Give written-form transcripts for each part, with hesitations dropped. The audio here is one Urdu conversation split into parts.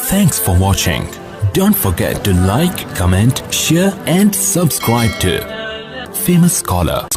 Thanks for watching. Don't forget to like, comment, share and subscribe to Famous Scholar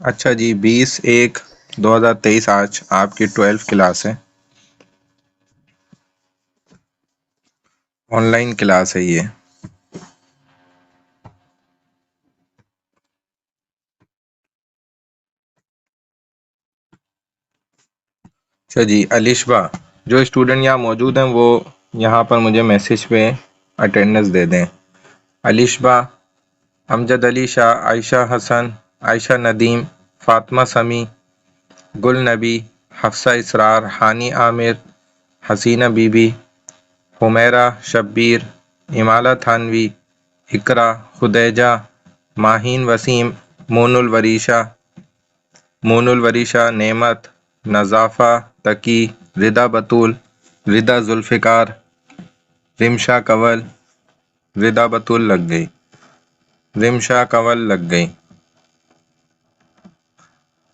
اچھا جی 20/1/2023 آج آپ کی 12 کلاس ہے، آن لائن کلاس ہے یہ۔ اچھا جی الشبا، جو اسٹوڈنٹ یہاں موجود ہیں وہ یہاں پر مجھے میسج پہ اٹینڈنس دے دیں۔ الشبا، امجد علی شاہ، عائشہ حسن، عائشہ ندیم، فاطمہ سمی، گل نبی، حفصہ اسرار، ہانی عامر، حسینہ بی بی، حمیرہ شبیر، امالہ تھانوی، اقرا، خدیجہ، ماہین وسیم، مون الوریشہ، نعمت، نظافہ، تقی، ردا بطول، ردا ذوالفقار، رمشا کنول، ردا بطول لگ گئی، رمشا کنول لگ گئی،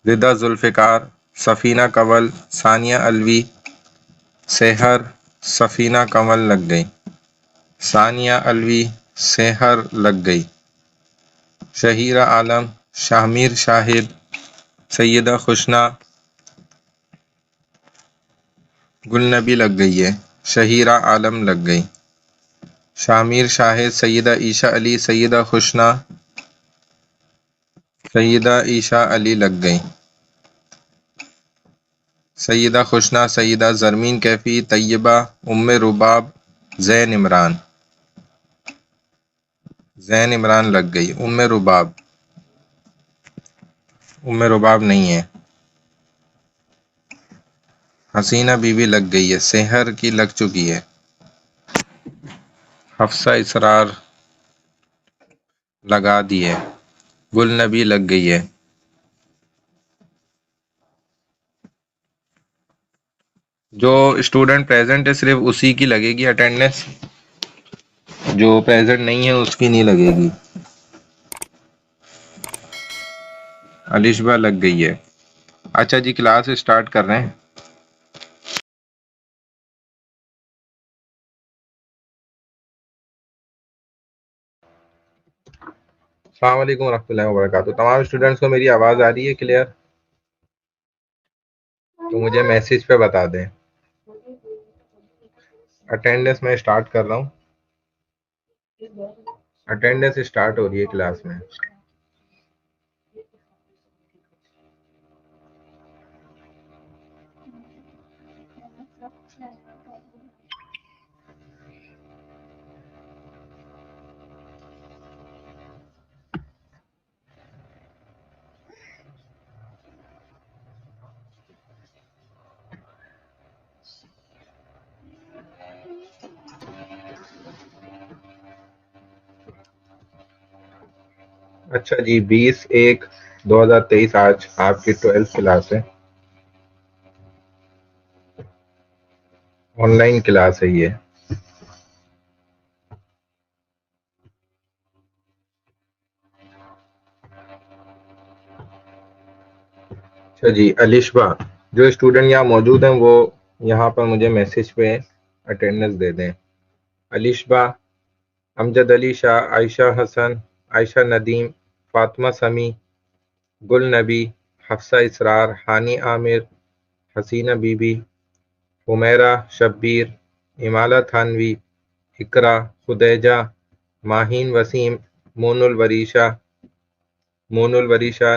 ردا ذوالفقار، سفینہ کنول، ثانیہ الوی، سحر، سفینہ کنول لگ گئی، ثانیہ الوی، سحر لگ گئی، شہیرہ عالم، شاہمیر شاہد، سیدہ خوشنا، گل نبی لگ گئی ہے، شہیرہ عالم لگ گئی، شاہمیر شاہد، سیدہ عیشہ علی، سیدہ خوشنا، سیدہ عیشہ علی لگ گئی، سیدہ خوشنا، سیدہ زرمین کیفی، طیبہ، ام رباب، زین عمران لگ گئی، ام رباب نہیں ہے، حسینہ بی بی لگ گئی ہے، سحر کی لگ چکی ہے، حفصہ اسرار لگا دی ہے، گل نبی لگ گئی ہے۔ جو اسٹوڈنٹ پریزنٹ ہے صرف اسی کی لگے گی اٹینڈنس، جو پریزنٹ نہیں ہے اس کی نہیں لگے گی۔ الشبا لگ گئی ہے۔ اچھا جی کلاس اسٹارٹ کر رہے ہیں۔ السلام علیکم ورحمۃ اللہ وبرکاتہ۔ تمام اسٹوڈنٹس کو میری آواز آ رہی ہے کلیئر؟ تو مجھے میسج پہ بتا دیں۔ اٹینڈنس میں اسٹارٹ کر رہا ہوں، اٹینڈنس اسٹارٹ ہو رہی ہے کلاس میں۔ اچھا جی 20/1/2023 آج آپ کی 12 کلاس ہے، آن لائن کلاس ہے یہ۔ اچھا جی الشبا، جو اسٹوڈنٹ یہاں موجود ہیں وہ یہاں پر مجھے میسج پہ اٹینڈنس دے دیں۔ الشبا، امجد علی شاہ، عائشہ حسن، عائشہ ندیم، فاطمہ سمی، گل نبی، حفصہ اسرار، ہانی عامر، حسینہ بی بی، حمیرہ شبیر، امالہ تھانوی، اقرا، خدیجہ، ماہین وسیم، مون الوریشہ،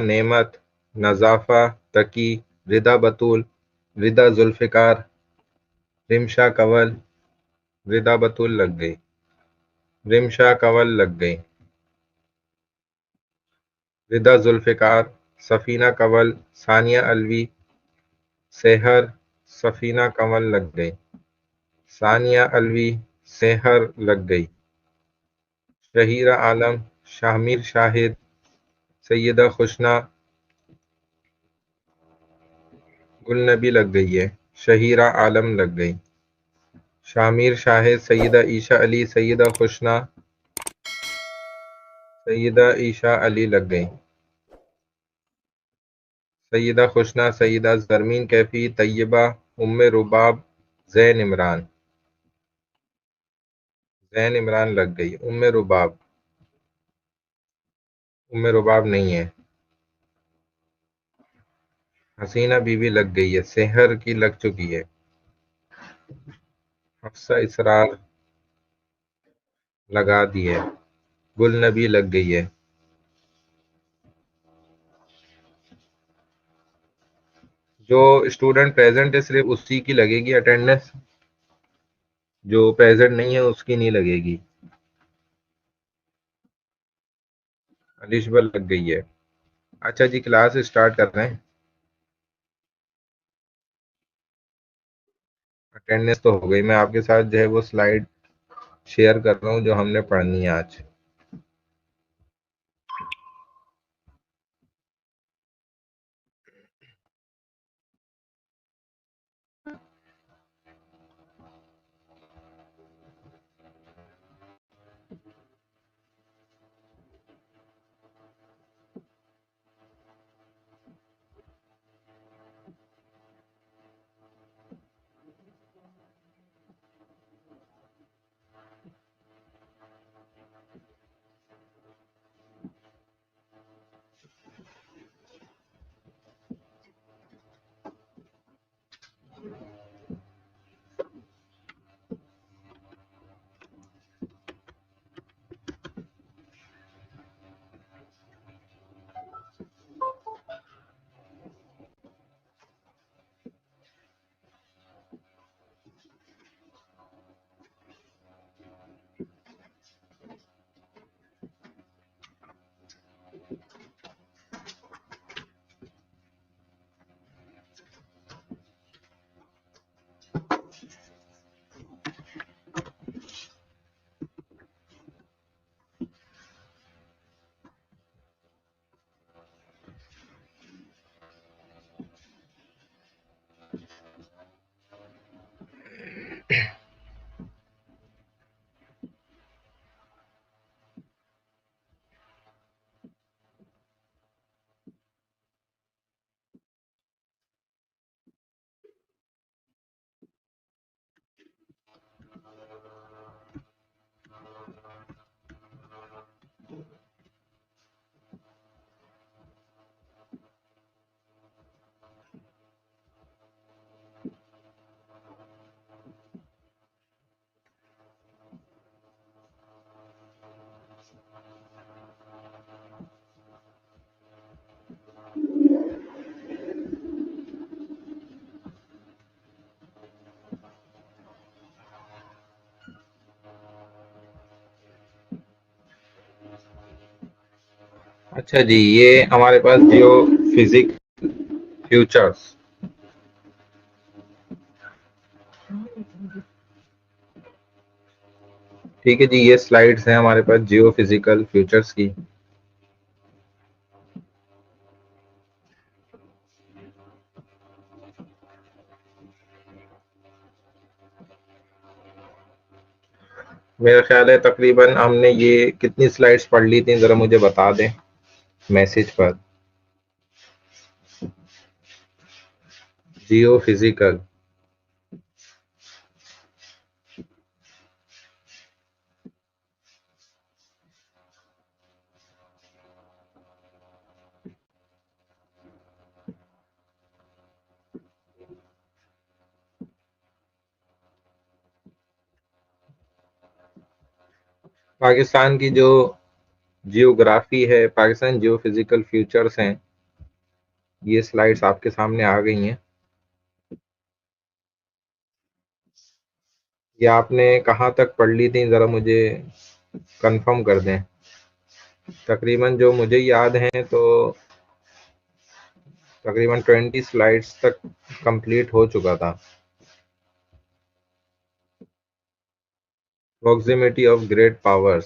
نعمت، نظافہ، تقی، ردا بطول، ردا ذوالفقار، رمشا کنول، ردا بطول لگ گئی، رمشا کنول لگ گئی، ردا ذوالفقار، سفینہ کنول، ثانیہ الوی، سحر، سفینہ کنول لگ گئی، ثانیہ الوی، سحر لگ گئی، شہیرہ عالم، شامیر شاہد، سیدہ خوشنا، گل نبی لگ گئی ہے، شہیرہ عالم لگ گئی، شامیر شاہد، سیدہ عیشا علی، سیدہ خوشنا، سیدہ عیشا علی لگ گئی، سیدہ خوشنا، سیدہ زرمین کیفی، طیبہ، ام رباب، زین عمران، زین عمران لگ گئی، ام رباب نہیں ہے، حسینہ بی بی لگ گئی ہے، سحر کی لگ چکی ہے، حفصہ اسرار لگا دی ہے، گل نبی لگ گئی ہے، جو اسٹوڈنٹ پریزنٹ ہے صرف اسی کی لگے گی اٹینڈنس، جو پریزنٹ نہیں ہے اس کی نہیں لگے گی، الشبہ لگ گئی ہے۔ اچھا جی، کلاس اسٹارٹ کر رہے ہیں، اٹینڈنس تو ہو گئی، میں آپ کے ساتھ جو ہے وہ سلائیڈ شیئر کر رہا ہوں جو ہم نے پڑھنی ہے آج۔ اچھا جی، یہ ہمارے پاس جیو فزک فیوچرز، ٹھیک ہے جی، یہ سلائیڈز ہیں ہمارے پاس جیو فزیکل فیوچرز کی۔ میرا خیال ہے تقریباً ہم نے یہ کتنی سلائیڈز پڑھ لی تھیں، ذرا مجھے بتا دیں میسج پر۔ جیو فزیکل، پاکستان کی جو جیوگرافی ہے، پاکستان جیو فزیکل فیوچرز ہیں، یہ سلائیڈز آپ کے سامنے آ گئی ہیں۔ یہ آپ نے کہاں تک پڑھ لی تھیں، ذرا مجھے کنفرم کر دیں۔ تقریباً جو مجھے یاد ہیں تو تقریباً 20 سلائیڈز تک کمپلیٹ ہو چکا تھا۔ پروکسیمیٹی آف گریٹ پاورز،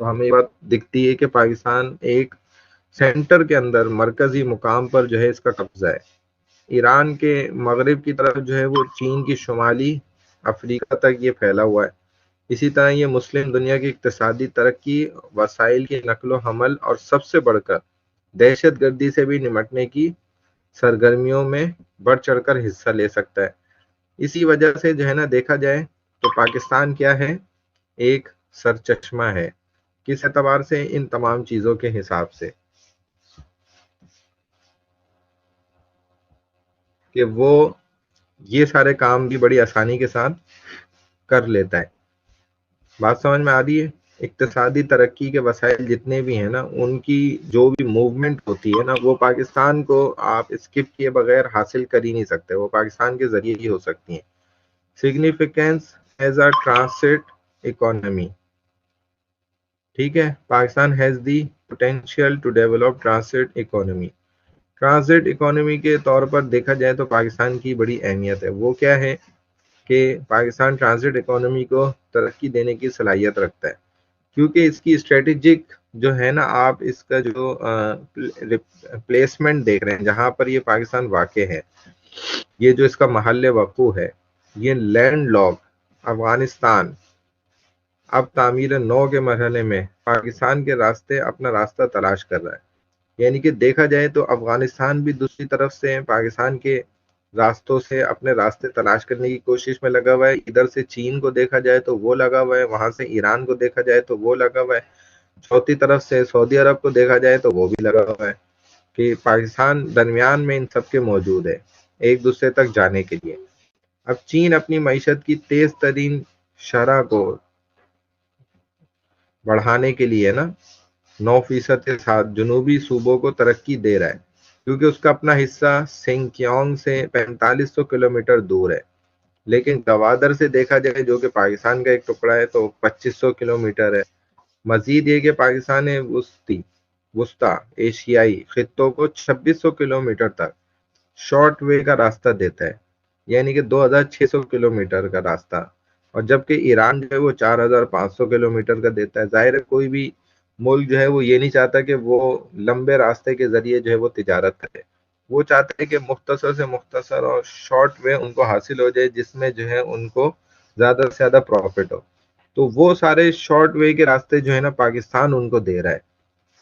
تو ہمیں یہ بات دکھتی ہے کہ پاکستان ایک سینٹر کے اندر مرکزی مقام پر جو ہے اس کا قبضہ ہے. ایران کے مغرب کی طرف جو ہے وہ چین کی شمالی افریقہ تک یہ پھیلا ہوا ہے. اسی طرح یہ مسلم دنیا کی اقتصادی ترقی، وسائل کی نقل و حمل اور سب سے بڑھ کر دہشت گردی سے بھی نمٹنے کی سرگرمیوں میں بڑھ چڑھ کر حصہ لے سکتا ہے. اسی وجہ سے جو ہے نا دیکھا جائے تو پاکستان کیا ہے، ایک سرچشمہ ہے. کس اعتبار سے؟ ان تمام چیزوں کے حساب سے کہ وہ یہ سارے کام بھی بڑی آسانی کے ساتھ کر لیتا ہے. بات سمجھ میں آ رہی ہے؟ اقتصادی ترقی کے وسائل جتنے بھی ہیں نا، ان کی جو بھی موومنٹ ہوتی ہے نا، وہ پاکستان کو آپ اسکپ کیے بغیر حاصل کر ہی نہیں سکتے. وہ پاکستان کے ذریعے ہی ہو سکتی ہیں. Significance is a transit economy. ٹھیک ہے، Pakistan has the potential to develop transit economy. Transit economy کے طور پر دیکھا جائے تو پاکستان کی بڑی اہمیت ہے. وہ کیا ہے کہ پاکستان ٹرانزٹ اکانومی کو ترقی دینے کی صلاحیت رکھتا ہے، کیونکہ اس کی اسٹریٹجک جو ہے نا، آپ اس کا جو پلیسمنٹ دیکھ رہے ہیں جہاں پر یہ پاکستان واقع ہے، یہ جو اس کا محل وقوع ہے، یہ لینڈ لاک افغانستان اب تعمیر نو کے مرحلے میں پاکستان کے راستے اپنا راستہ تلاش کر رہا ہے. یعنی کہ دیکھا جائے تو افغانستان بھی دوسری طرف سے پاکستان کے راستوں سے اپنے راستے تلاش کرنے کی کوشش میں لگا ہوا ہے. ادھر سے چین کو دیکھا جائے تو وہ لگا ہوا ہے، وہاں سے ایران کو دیکھا جائے تو وہ لگا ہوا ہے، چوتھی طرف سے سعودی عرب کو دیکھا جائے تو وہ بھی لگا ہوا ہے، کہ پاکستان درمیان میں ان سب کے موجود ہے ایک دوسرے تک جانے کے لیے. اب چین اپنی معیشت کی تیز ترین شرح کو بڑھانے کے لیے نا 9% کے ساتھ جنوبی صوبوں کو ترقی دے رہا ہے، کیونکہ اس کا اپنا حصہ سنکیونگ سے 4500 کلومیٹر دور ہے. لیکن گوادر سے دیکھا جائے جو کہ پاکستان کا ایک ٹکڑا ہے تو 2500 کلومیٹر ہے. مزید یہ کہ پاکستان وسطی ایشیائی خطوں کو 2600 کلومیٹر تک شارٹ وے کا راستہ دیتا ہے، یعنی کہ 2600 کلومیٹر کا راستہ، اور جبکہ ایران جو ہے وہ 4500 کلومیٹر کا دیتا ہے. ظاہر ہے کوئی بھی ملک جو ہے وہ یہ نہیں چاہتا کہ وہ لمبے راستے کے ذریعے جو ہے وہ تجارت کرے. وہ چاہتے ہیں کہ مختصر سے مختصر اور شارٹ وے ان کو حاصل ہو جائے، جس میں جو ہے ان کو زیادہ سے زیادہ پروفٹ ہو. تو وہ سارے شارٹ وے کے راستے جو ہے نا پاکستان ان کو دے رہا ہے.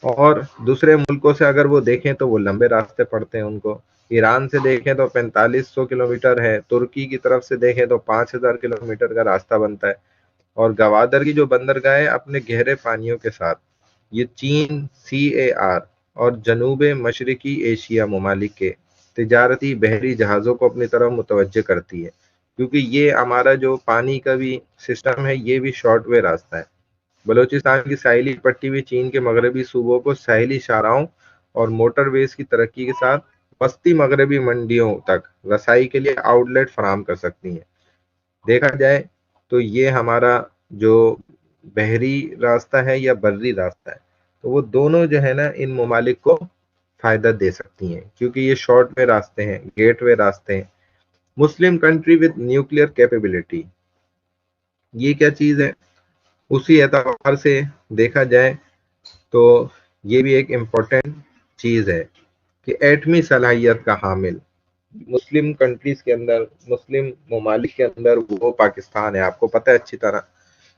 اور دوسرے ملکوں سے اگر وہ دیکھیں تو وہ لمبے راستے پڑتے ہیں ان کو. ایران سے دیکھیں تو 4500 کلومیٹر ہے، ترکی کی طرف سے دیکھیں تو 5000 کلومیٹر کا راستہ بنتا ہے. اور گوادر کی جو بندرگاہ ہے اپنے گہرے پانیوں کے ساتھ، یہ چین، CAR اور جنوب مشرقی ایشیا ممالک کے تجارتی بحری جہازوں کو اپنی طرف متوجہ کرتی ہے، کیونکہ یہ ہمارا جو پانی کا بھی سسٹم ہے یہ بھی شارٹ وے راستہ ہے. بلوچستان کی ساحلی پٹی بھی چین کے مغربی صوبوں کو ساحلی شاہراہوں اور موٹر ویز کی ترقی کے ساتھ وسطی مغربی منڈیوں تک رسائی کے لیے آؤٹ لیٹ فراہم کر سکتی ہیں. دیکھا جائے تو یہ ہمارا جو بحری راستہ ہے یا بری راستہ ہے، تو وہ دونوں جو ہے نا ان ممالک کو فائدہ دے سکتی ہیں، کیونکہ یہ شارٹ وے راستے ہیں، گیٹ وے راستے ہیں. مسلم کنٹری وتھ نیوکلیئر کیپیبلٹی، یہ کیا چیز ہے؟ اسی اعتبار سے دیکھا جائے تو یہ بھی ایک امپورٹنٹ چیز ہے کہ ایٹمی صلاحیت کا حامل مسلم کنٹریز کے اندر، مسلم ممالک کے اندر وہ پاکستان ہے. آپ کو پتہ ہے اچھی طرح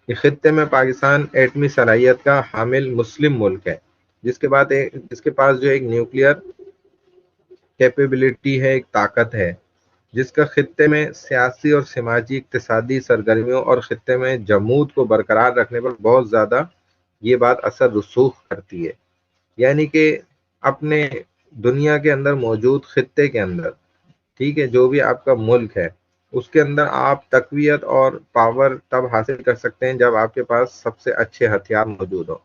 کہ خطے میں پاکستان ایٹمی صلاحیت کا حامل مسلم ملک ہے، جس کے پاس جو ایک نیوکلیئر کیپیبلٹی ہے، ایک طاقت ہے، جس کا خطے میں سیاسی اور سماجی اقتصادی سرگرمیوں اور خطے میں جمود کو برقرار رکھنے پر بہت زیادہ یہ بات اثر رسوخ کرتی ہے. یعنی کہ اپنے دنیا کے اندر موجود خطے کے اندر، ٹھیک ہے، جو بھی آپ کا ملک ہے اس کے اندر آپ تقویت اور پاور تب حاصل کر سکتے ہیں جب آپ کے پاس سب سے اچھے ہتھیار موجود ہو.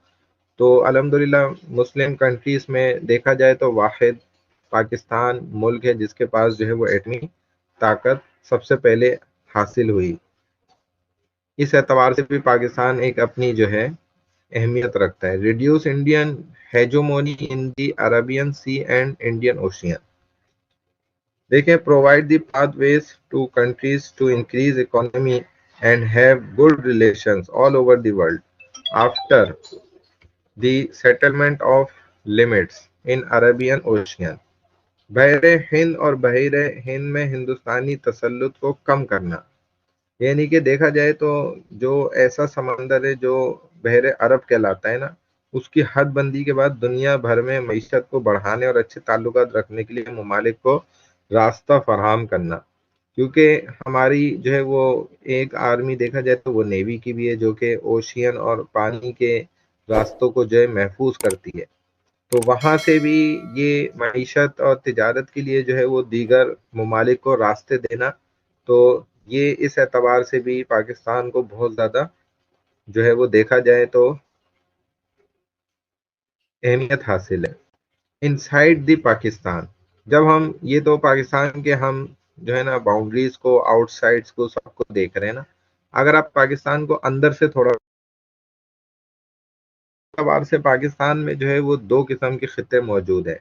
تو الحمدللہ مسلم کنٹریز میں دیکھا جائے تو واحد پاکستان ملک ہے جس کے پاس جو ہے وہ ایٹمی طاقت سب سے پہلے حاصل ہوئی. اس اعتبار سے بھی پاکستان ایک اپنی جو ہے اہمیت رکھتا ہے. Reduce Indian hegemony in the Arabian sea and Indian ocean. دیکھیں، provide the pathways to countries to increase economy and have good relations all over the world. After the settlement of limits in Arabian ocean, بحر ہند اور بحیر ہند میں ہندوستانی تسلط کو کم کرنا. یعنی کہ دیکھا جائے تو جو ایسا سمندر ہے جو بحر عرب کہلاتا ہے نا، اس کی حد بندی کے بعد دنیا بھر میں معیشت کو بڑھانے اور اچھے تعلقات رکھنے کے لیے ممالک کو راستہ فراہم کرنا. کیونکہ ہماری جو ہے وہ ایک آرمی دیکھا جائے تو وہ نیوی کی بھی ہے، جو کہ اوشین اور پانی کے راستوں کو جو ہے محفوظ کرتی ہے. تو وہاں سے بھی یہ معیشت اور تجارت کے لیے جو ہے وہ دیگر ممالک کو راستے دینا، تو یہ اس اعتبار سے بھی پاکستان کو بہت زیادہ جو ہے وہ دیکھا جائے تو اہمیت حاصل ہے. انسائڈ دی پاکستان، جب ہم یہ تو پاکستان کے ہم جو ہے نا باؤنڈریز کو، آؤٹ سائڈس کو، سب کو دیکھ رہے ہیں نا. اگر آپ پاکستان کو اندر سے تھوڑا اعتبار سے، پاکستان میں جو ہے وہ دو قسم کے خطے موجود ہیں.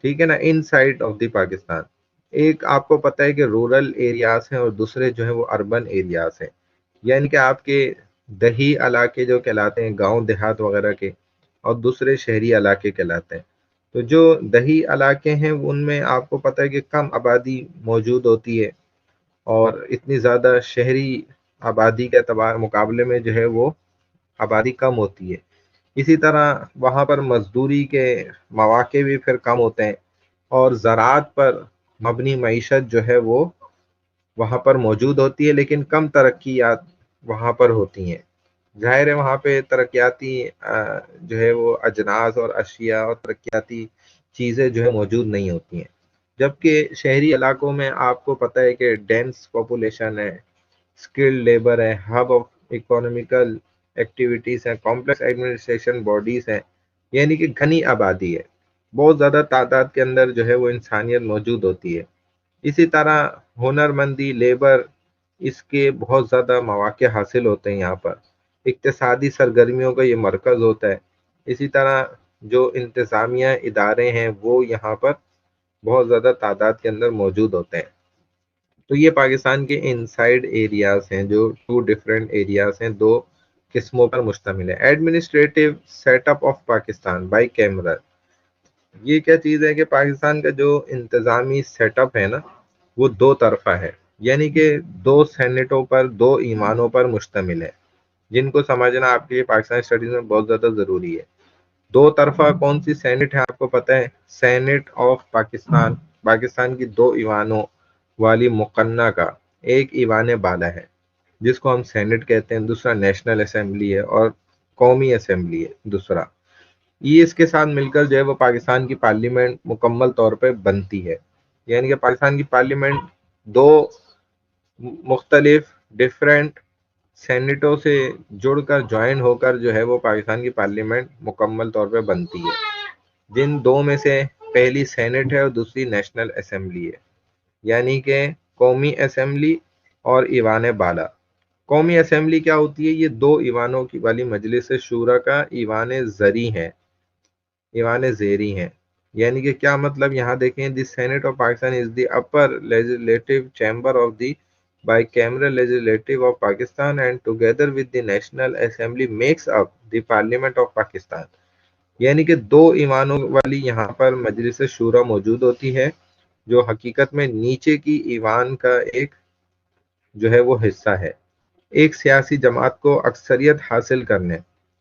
ٹھیک ہے نا، ان سائڈ آف دی پاکستان ایک آپ کو پتہ ہے کہ رورل ایریاز ہیں اور دوسرے جو ہیں وہ اربن ایریاز ہیں. یعنی کہ آپ کے دیہی علاقے جو کہلاتے ہیں، گاؤں دیہات وغیرہ کے، اور دوسرے شہری علاقے کہلاتے ہیں. تو جو دیہی علاقے ہیں ان میں آپ کو پتہ ہے کہ کم آبادی موجود ہوتی ہے، اور اتنی زیادہ شہری آبادی کے اعتبار مقابلے میں جو ہے وہ آبادی کم ہوتی ہے. اسی طرح وہاں پر مزدوری کے مواقع بھی پھر کم ہوتے ہیں، اور زراعت پر مبنی معیشت جو ہے وہ وہاں پر موجود ہوتی ہے، لیکن کم ترقیات وہاں پر ہوتی ہیں. ظاہر ہے وہاں پہ ترقیاتی جو ہے وہ اجناس اور اشیاء اور ترقیاتی چیزیں جو ہے موجود نہیں ہوتی ہیں. جبکہ شہری علاقوں میں آپ کو پتہ ہے کہ ڈینس پاپولیشن ہے، اسکلڈ لیبر ہے، ہب آف اکنامیکل ایکٹیویٹیز ہیں، کمپلیکس ایڈمنسٹریشن باڈیز ہیں. یعنی کہ گھنی آبادی ہے، بہت زیادہ تعداد کے اندر جو ہے وہ انسانیت موجود ہوتی ہے. اسی طرح ہنر مندی، لیبر، اس کے بہت زیادہ مواقع حاصل ہوتے ہیں یہاں پر. اقتصادی سرگرمیوں کا یہ مرکز ہوتا ہے. اسی طرح جو انتظامیہ ادارے ہیں وہ یہاں پر بہت زیادہ تعداد کے اندر موجود ہوتے ہیں. تو یہ پاکستان کے انسائڈ ایریاز ہیں، جو ٹو ڈیفرنٹ ایریاز ہیں، دو قسموں پر مشتمل ہے. Administrative set up of Pakistan bicameral, یہ کیا چیز ہے کہ پاکستان کا جو انتظامی سیٹ اپ ہے نا، وہ دو طرفہ ہے. یعنی کہ دو سینٹوں پر، دو ایوانوں پر مشتمل ہے، جن کو سمجھنا آپ کے لیے پاکستان اسٹڈیز میں بہت زیادہ ضروری ہے. دو طرفہ کون سی سینٹ ہے آپ کو پتہ ہے؟ سینٹ آف پاکستان، پاکستان کی دو ایوانوں والی مقننہ کا ایک ایوان بالا ہے جس کو ہم سینٹ کہتے ہیں، دوسرا نیشنل اسمبلی ہے اور قومی اسمبلی ہے دوسرا. یہ اس کے ساتھ مل کر جو ہے وہ پاکستان کی پارلیمنٹ مکمل طور پہ بنتی ہے. یعنی کہ پاکستان کی پارلیمنٹ دو مختلف ڈیفرنٹ سینٹوں سے جڑ کر، جوائن ہو کر جو ہے وہ پاکستان کی پارلیمنٹ مکمل طور پہ بنتی ہے، جن دو میں سے پہلی سینٹ ہے اور دوسری نیشنل اسمبلی ہے. یعنی کہ قومی اسمبلی اور ایوان بالا. قومی اسمبلی کیا ہوتی ہے؟ یہ دو ایوانوں کی والی مجلس شورا کا ایوان زری ہے، ایوان زیری ہیں. یعنی کہ کیا مطلب؟ یہاں دیکھیں، the Senate of Pakistan is the upper legislative chamber of the bicameral legislative of Pakistan and together with the National Assembly makes up the Parliament of Pakistan. یعنی کہ دو ایوانوں والی یہاں پر مجلس شورا موجود ہوتی ہے، جو حقیقت میں نیچے کی ایوان کا ایک جو ہے وہ حصہ ہے. ایک سیاسی جماعت کو اکثریت حاصل کرنے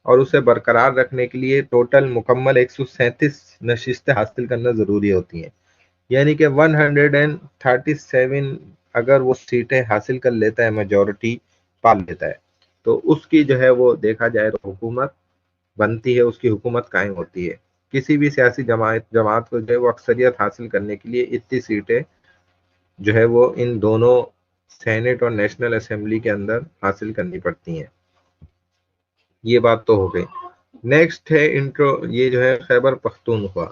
اور اسے برقرار رکھنے کے لیے ٹوٹل مکمل 137 نشستیں حاصل کرنا ضروری ہوتی ہیں. یعنی کہ 137 اگر وہ سیٹیں حاصل کر لیتا ہے، میجورٹی پا لیتا ہے، تو اس کی جو ہے وہ دیکھا جائے تو حکومت بنتی ہے، اس کی حکومت قائم ہوتی ہے. کسی بھی سیاسی جماعت کو جو ہے وہ اکثریت حاصل کرنے کے لیے اتنی سیٹیں جو ہے وہ ان دونوں سینٹ اور نیشنل اسمبلی کے اندر حاصل کرنی پڑتی ہیں. یہ بات تو ہو گئی. نیکسٹ ہے انٹرو، یہ جو ہے خیبر پختونخوا.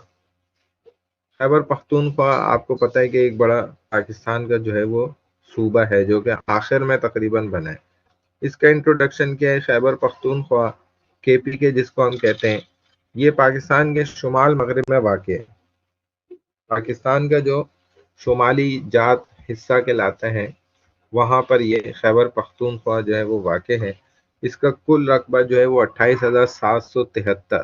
خیبر پختونخوا آپ کو پتہ ہے کہ ایک بڑا پاکستان کا جو ہے وہ صوبہ ہے، جو کہ آخر میں تقریباً بنا ہے. اس کا انٹروڈکشن کیا ہے؟ خیبر پختونخوا کے پی جس کو ہم کہتے ہیں، یہ پاکستان کے شمال مغرب میں واقع ہے. پاکستان کا جو شمالی جات حصہ کہلاتا ہے، وہاں پر یہ خیبر پختونخوا جو ہے وہ واقع ہے. اس کا کل رقبہ جو ہے وہ 28,773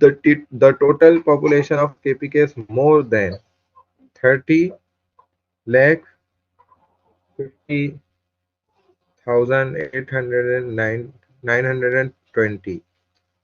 The total population of KPK is more than 30 lakh 50,920।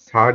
7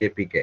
KPK,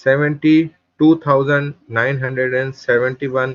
72,971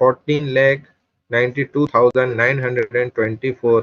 14,92,924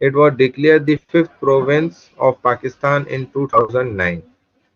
It was declared the 5th province of Pakistan in 2009.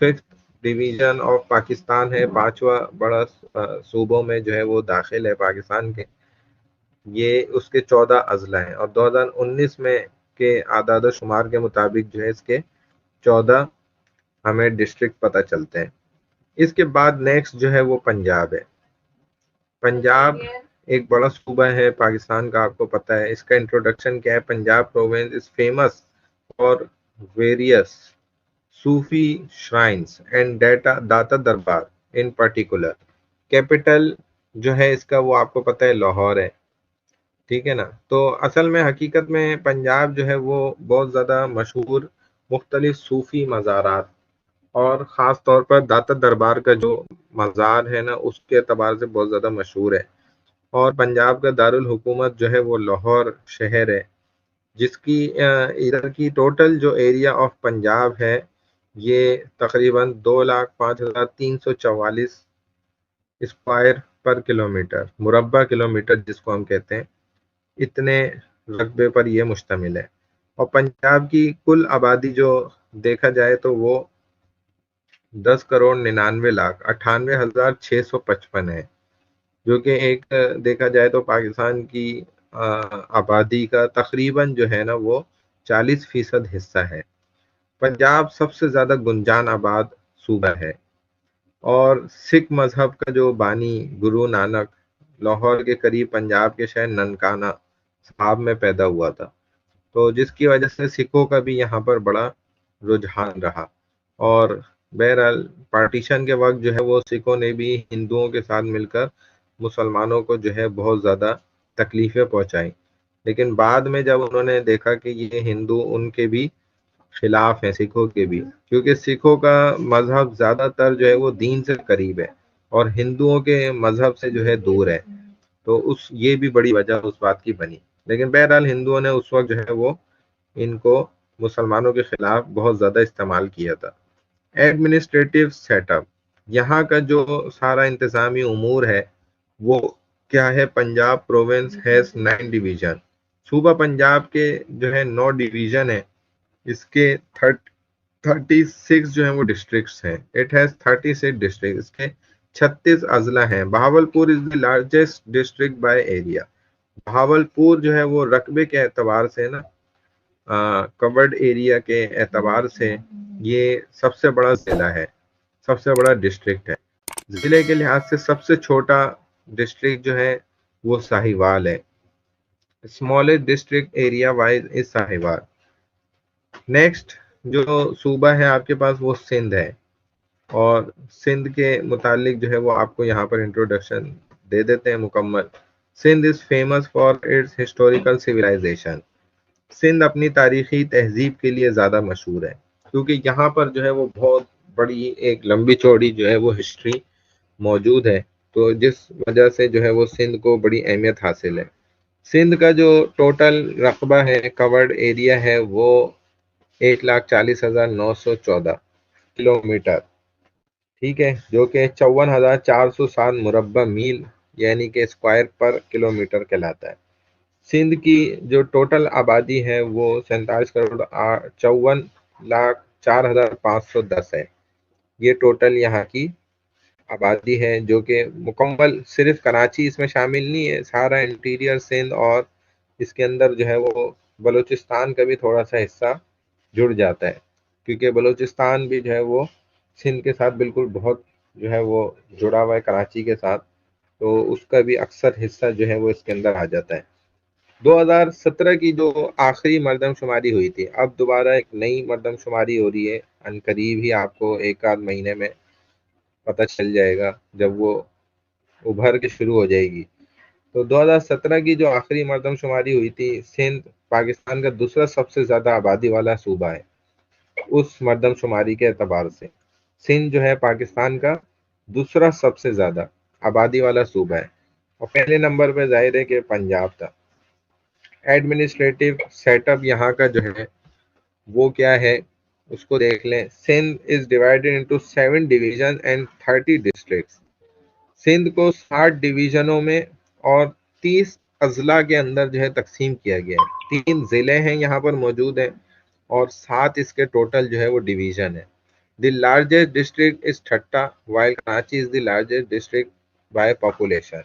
5th division of Pakistan ہے، پانچواں بڑا صوبوں میں جو ہے وہ داخل ہے پاکستان کے. یہ اس کے 14 اضلاع ہیں، اور 2019 میں کے اعداد و شمار کے مطابق جو ہے اس کے 14 ہمیں ڈسٹرکٹ پتہ چلتے ہیں. اس کے بعد نیکسٹ جو ہے وہ پنجاب ہے. پنجاب ایک بڑا صوبہ ہے پاکستان کا، آپ کو پتہ ہے. اس کا انٹروڈکشن کیا ہے؟ Punjab province is famous for various Sufi shrines and Data Darbar in particular. Capital جو ہے اس کا وہ آپ کو پتہ ہے لاہور ہے، ٹھیک ہے نا. تو اصل میں حقیقت میں پنجاب جو ہے وہ بہت زیادہ مشہور مختلف صوفی مزارات اور خاص طور پر داتا دربار کا جو مزار ہے نا، اس کے اعتبار سے بہت زیادہ مشہور ہے. اور پنجاب کا دارالحکومت جو ہے وہ لاہور شہر ہے، جس کی ادھر کی ٹوٹل جو ایریا آف پنجاب ہے یہ تقریباً 2,05,344 اسکوائر پر کلومیٹر، مربع کلومیٹر جس کو ہم کہتے ہیں، اتنے رقبے پر یہ مشتمل ہے. اور پنجاب کی کل آبادی جو دیکھا جائے تو وہ 10,99,98,655 ہے، جو کہ ایک دیکھا جائے تو پاکستان کی آبادی کا تقریباً جو ہے نا وہ 40% حصہ ہے. پنجاب سب سے زیادہ گنجان آباد صوبہ ہے، اور سکھ مذہب کا جو بانی گرو نانک لاہور کے قریب پنجاب کے شہر ننکانہ صاحب میں پیدا ہوا تھا، تو جس کی وجہ سے سکھوں کا بھی یہاں پر بڑا رجحان رہا. اور بہرحال پارٹیشن کے وقت جو ہے وہ سکھوں نے بھی ہندوؤں کے ساتھ مل کر مسلمانوں کو جو ہے بہت زیادہ تکلیفیں پہنچائیں، لیکن بعد میں جب انہوں نے دیکھا کہ یہ ہندو ان کے بھی خلاف ہیں، سکھوں کے بھی، کیونکہ سکھوں کا مذہب زیادہ تر جو ہے وہ دین سے قریب ہے اور ہندوؤں کے مذہب سے جو ہے دور ہے، تو یہ بھی بڑی وجہ اس بات کی بنی. لیکن بہرحال ہندوؤں نے اس وقت جو ہے وہ ان کو مسلمانوں کے خلاف بہت زیادہ استعمال کیا تھا. ایڈمنسٹریٹو سیٹ اپ، یہاں کا جو سارا انتظامی امور ہے وہ کیا ہے؟ Punjab province has 9 division. صوبہ پنجاب کے جو ہے 9 ڈویژن ہیں، اس کے 36 جو ہیں وہ ڈسٹرکٹس ہیں. اٹ ہیز 36 ڈسٹرکٹ، اس کے 36 اضلاع ہیں. Bahawalpur is the largest district by area. Bahawalpur جو ہے وہ رقبے کے اعتبار سے نا، کورڈ ایریا کے اعتبار سے یہ سب سے بڑا ضلع ہے، سب سے بڑا ڈسٹرکٹ ہے. ضلع کے لحاظ سے سب سے چھوٹا ڈسٹرکٹ جو ہے وہ ساہیوال ہے. اسمالسٹ ڈسٹرکٹ ایریا وائز از ساہیوال. نیکسٹ جو صوبہ ہے آپ کے پاس وہ سندھ ہے، اور سندھ کے متعلق جو ہے وہ آپ کو یہاں پر انٹروڈکشن دے دیتے ہیں مکمل. Sindh is famous for its historical civilization. Sindh اپنی تاریخی تہذیب کے لیے زیادہ مشہور ہے، کیونکہ یہاں پر جو ہے وہ بہت بڑی ایک لمبی چوڑی جو ہے وہ ہسٹری موجود ہے، تو جس وجہ سے جو ہے وہ سندھ کو بڑی اہمیت حاصل ہے. سندھ کا جو ٹوٹل رقبہ ہے، کورڈ ایریا ہے، وہ 1,40,914 کلومیٹر، ٹھیک ہے، جو کہ 54,407 مربع میل یعنی کہ اسکوائر پر کلومیٹر کہلاتا ہے. سندھ کی جو ٹوٹل آبادی ہے وہ 47,54,04,510 ہے. یہ ٹوٹل یہاں کی آبادی ہے، جو کہ مکمل صرف کراچی اس میں شامل نہیں ہے، سارا انٹیریئر سندھ، اور اس کے اندر جو ہے وہ بلوچستان کا بھی تھوڑا سا حصہ جڑ جاتا ہے، کیونکہ بلوچستان بھی جو ہے وہ سندھ کے ساتھ بالکل بہت جو ہے وہ جڑا ہوا ہے کراچی کے ساتھ، تو اس کا بھی اکثر حصہ جو ہے وہ اس کے اندر آ جاتا ہے. 2017 کی جو آخری مردم شماری ہوئی تھی، اب دوبارہ ایک نئی مردم شماری ہو رہی ہے، ان قریب ہی آپ کو ایک آدھ مہینے میں پتہ چل جائے گا جب وہ ابھر کے شروع ہو جائے گی. تو 2017 کی جو آخری مردم شماری ہوئی تھی، سندھ پاکستان کا دوسرا سب سے زیادہ آبادی والا صوبہ ہے. اس مردم شماری کے اعتبار سے سندھ جو ہے پاکستان کا دوسرا سب سے زیادہ آبادی والا صوبہ ہے، اور پہلے نمبر پہ ظاہر ہے کہ پنجاب تھا. ایڈمنسٹریٹو سیٹ اپ یہاں کا جو ہے وہ کیا ہے اس کو دیکھ لیں. Sindh is divided into 7 division and 30 districts. Sindh کو 60 ڈویژنوں میں اور 30 اضلاع کے اندر جو ہے تقسیم کیا گیا ہے. 3 ضلع ہیں یہاں پر موجود ہیں، اور 7 اس کے ٹوٹل جو ہے وہ ڈویژن ہے. The largest district is Thatta, while Karachi is the largest district by population.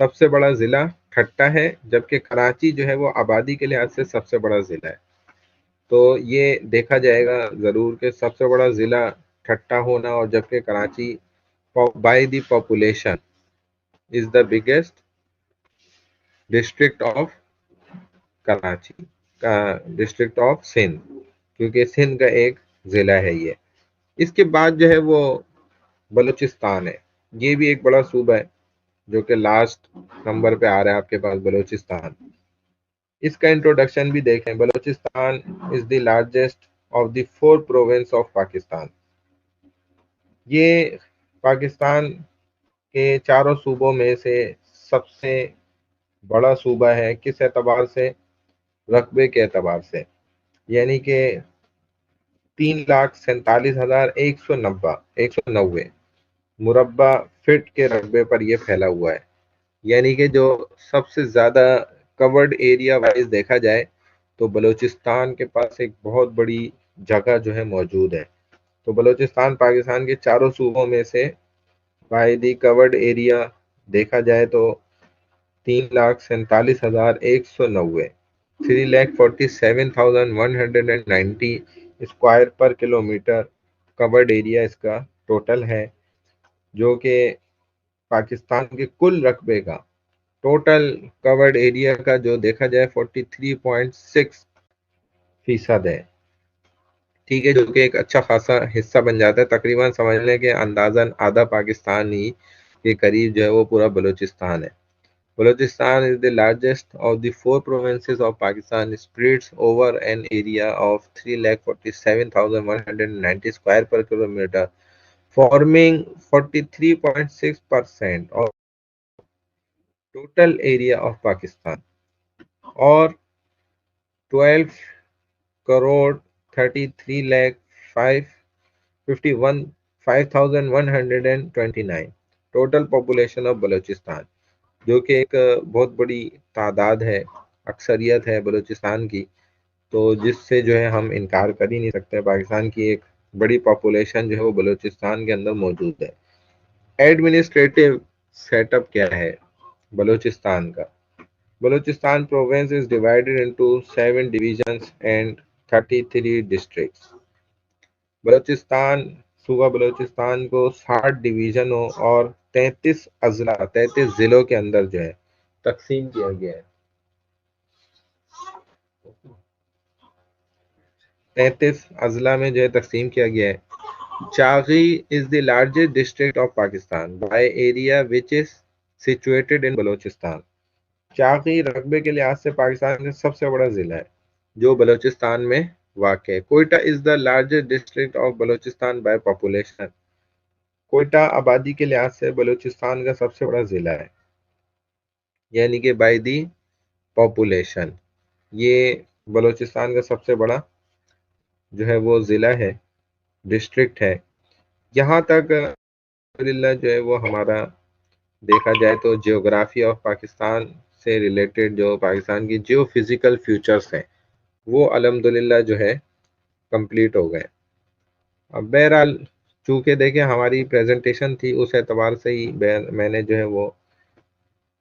سب سے بڑا ضلع ٹھٹا ہے جبکہ کراچی جو ہے وہ آبادی کے لحاظ سے سب سے بڑا ضلع ہے. تو یہ دیکھا جائے گا ضرور کہ سب سے بڑا ضلع ٹھٹا ہونا اور جبکہ Karachi by the population is the biggest district of Karachi کا ڈسٹرکٹ آف سندھ کیونکہ سندھ کا ایک ضلع ہے یہ. اس کے بعد جو ہے وہ بلوچستان ہے. یہ بھی ایک بڑا صوبہ ہے جو کہ لاسٹ نمبر پہ آ رہا ہے آپ کے پاس بلوچستان. اس کا انٹروڈکشن بھی دیکھیں. Balochistan is the largest of the 4 province of Pakistan. یہ پاکستان کے چاروں صوبوں میں سے سب سے بڑا صوبہ ہے. کس اعتبار سے؟ رقبے کے اعتبار سے. یعنی کہ 3,47,190 مربع فٹ کے رقبے پر یہ پھیلا ہوا ہے. یعنی کہ جو سب سے زیادہ کورڈ ایریا وائز دیکھا جائے تو بلوچستان کے پاس ایک بہت بڑی جگہ جو ہے موجود ہے. تو بلوچستان پاکستان کے چاروں صوبوں میں سے بائی دی کورڈ ایریا دیکھا جائے تو 3,47,190 3,47,190 اسکوائر پر کلومیٹر کورڈ ایریا اس کا ٹوٹل ہے، جو کہ پاکستان کے کل رقبے کا ٹوٹل کورڈ ایریا کا جو دیکھا جائے 43.6% ہے. ٹھیک ہے، جو کہ ایک اچھا خاصا حصہ بن جاتا ہے. تقریباً سمجھ لیں کہ اندازاً آدھا پاکستان ہی کے قریب جو ہے وہ پورا بلوچستان ہے. Balochistan is the largest of the 4 provinces of Pakistan, spreads over an area of 3,47,190 square per kilometer, forming 43.6% of total area of Pakistan, اور 12 crore 33 lakh 5,129 total population of Balochistan, جو کہ ایک بہت بڑی تعداد ہے، اکثریت ہے بلوچستان کی. تو جس سے جو ہے ہم انکار کر ہی نہیں سکتے. پاکستان کی ایک بڑی پاپولیشن جو ہے وہ بلوچستان کے اندر موجود ہے. ایڈمنسٹریٹو سیٹ اپ کیا ہے بلوچستان کا؟ Balochistan province is divided into 7 divisions and 33 districts. صوبہ بلوچستان کو 60 ڈویژنوں اور 33 اضلاع 33 ضلعوں کے اندر جو ہے تقسیم کیا گیا ہے. 33 اضلاع میں جو ہے تقسیم کیا گیا ہے. Chagai is the largest district of Pakistan by area which is situated in Balochistan. Chagai رقبے کے لحاظ سے پاکستان کا سب سے بڑا ضلع ہے جو بلوچستان میں واقع ہے. Quetta is the largest district of Balochistan by population. Quetta آبادی کے لحاظ سے بلوچستان کا سب سے بڑا ضلع ہے، یعنی کہ بائی دی پاپولیشن یہ بلوچستان کا سب سے بڑا جو ہے وہ ضلع ہے، ڈسٹرکٹ ہے. یہاں تک الحمدللہ جو ہے وہ ہمارا دیکھا جائے تو جیوگرافی آف پاکستان سے ریلیٹڈ جو پاکستان کی جیو فزیکل فیوچرز ہیں وہ الحمدللہ جو ہے کمپلیٹ ہو گئے. اب بہرحال چونکہ دیکھیں ہماری پریزنٹیشن تھی اس اعتبار سے ہی میں نے جو ہے وہ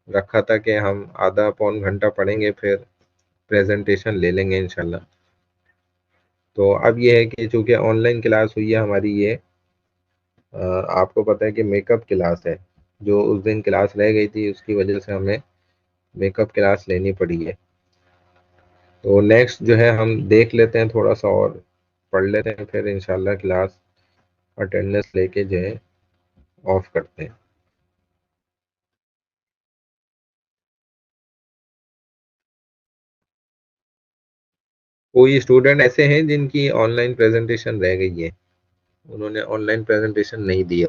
رکھا تھا کہ ہم آدھا پون گھنٹہ پڑھیں گے پھر پریزنٹیشن لے لیں گے انشاءاللہ. تو اب یہ ہے کہ چونکہ آن لائن کلاس ہوئی ہے ہماری، یہ آپ کو پتہ ہے کہ میک اپ کلاس ہے. جو اس دن کلاس رہ گئی تھی اس کی وجہ سے ہمیں میک اپ کلاس لینی پڑی ہے. تو نیکسٹ جو ہے ہم دیکھ لیتے ہیں تھوڑا سا اور پڑھ لیتے ہیں، پھر انشاءاللہ کلاس اٹینڈنس لے کے جو ہے آف کرتے ہیں. کوئی اسٹوڈنٹ ایسے ہیں جن کی آن لائن پریزنٹیشن رہ گئی ہے، انہوں نے آن لائن پریزنٹیشن نہیں دی؟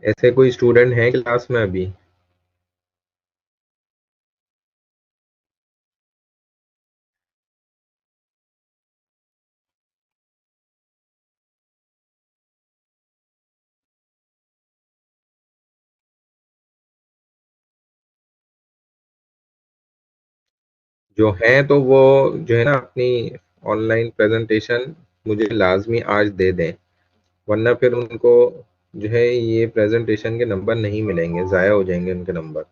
ایسے کوئی اسٹوڈنٹ ہیں کلاس میں ابھی؟ جو ہیں تو وہ جو ہے نا اپنی آن لائن پریزنٹیشن مجھے لازمی آج دے دیں، ورنہ پھر ان کو جو ہے یہ پریزنٹیشن کے نمبر نہیں ملیں گے، ضائع ہو جائیں گے ان کے نمبر۔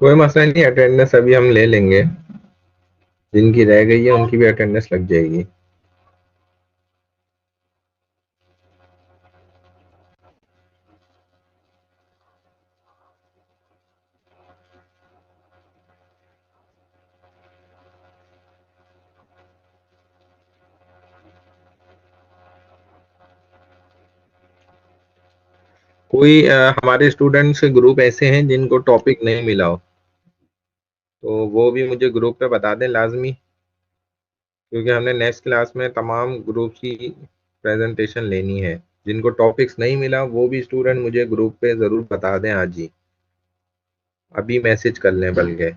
کوئی مسئلہ نہیں، اٹینڈنس ابھی ہم لے لیں گے، جن کی رہ گئی ہے ان کی بھی اٹینڈنس لگ جائے گی۔ کوئی ہمارے اسٹوڈنٹس کے گروپ ایسے ہیں جن کو ٹاپک نہیں ملا ہو تو وہ بھی مجھے گروپ پہ بتا دیں لازمی، کیونکہ ہم نے نیکسٹ کلاس میں تمام گروپ کی پریزنٹیشن لینی ہے۔ جن کو ٹاپکس نہیں ملا وہ بھی اسٹوڈنٹ مجھے گروپ پہ ضرور بتا دیں آج ہی، ابھی میسج کر لیں بلکہ۔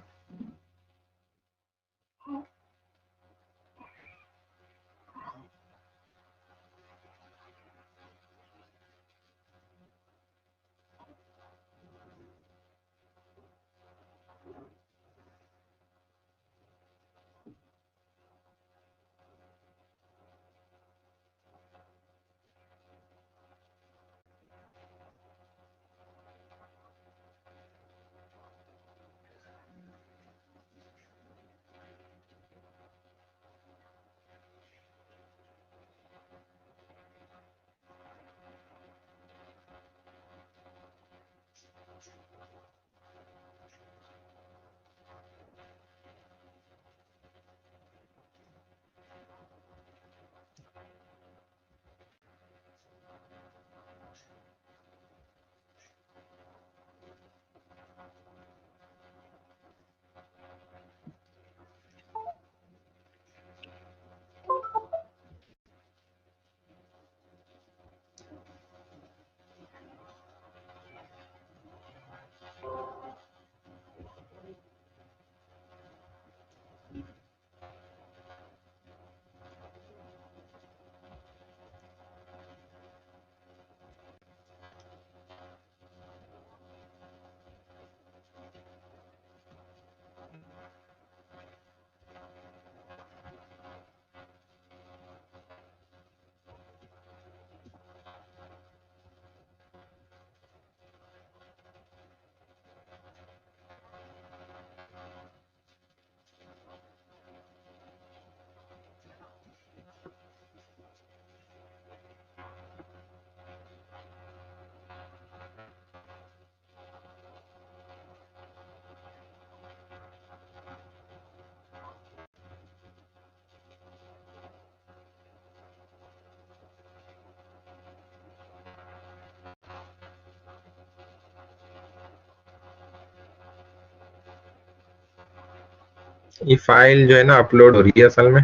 یہ فائل جو ہے نا اپلوڈ ہو رہی ہے اصل میں۔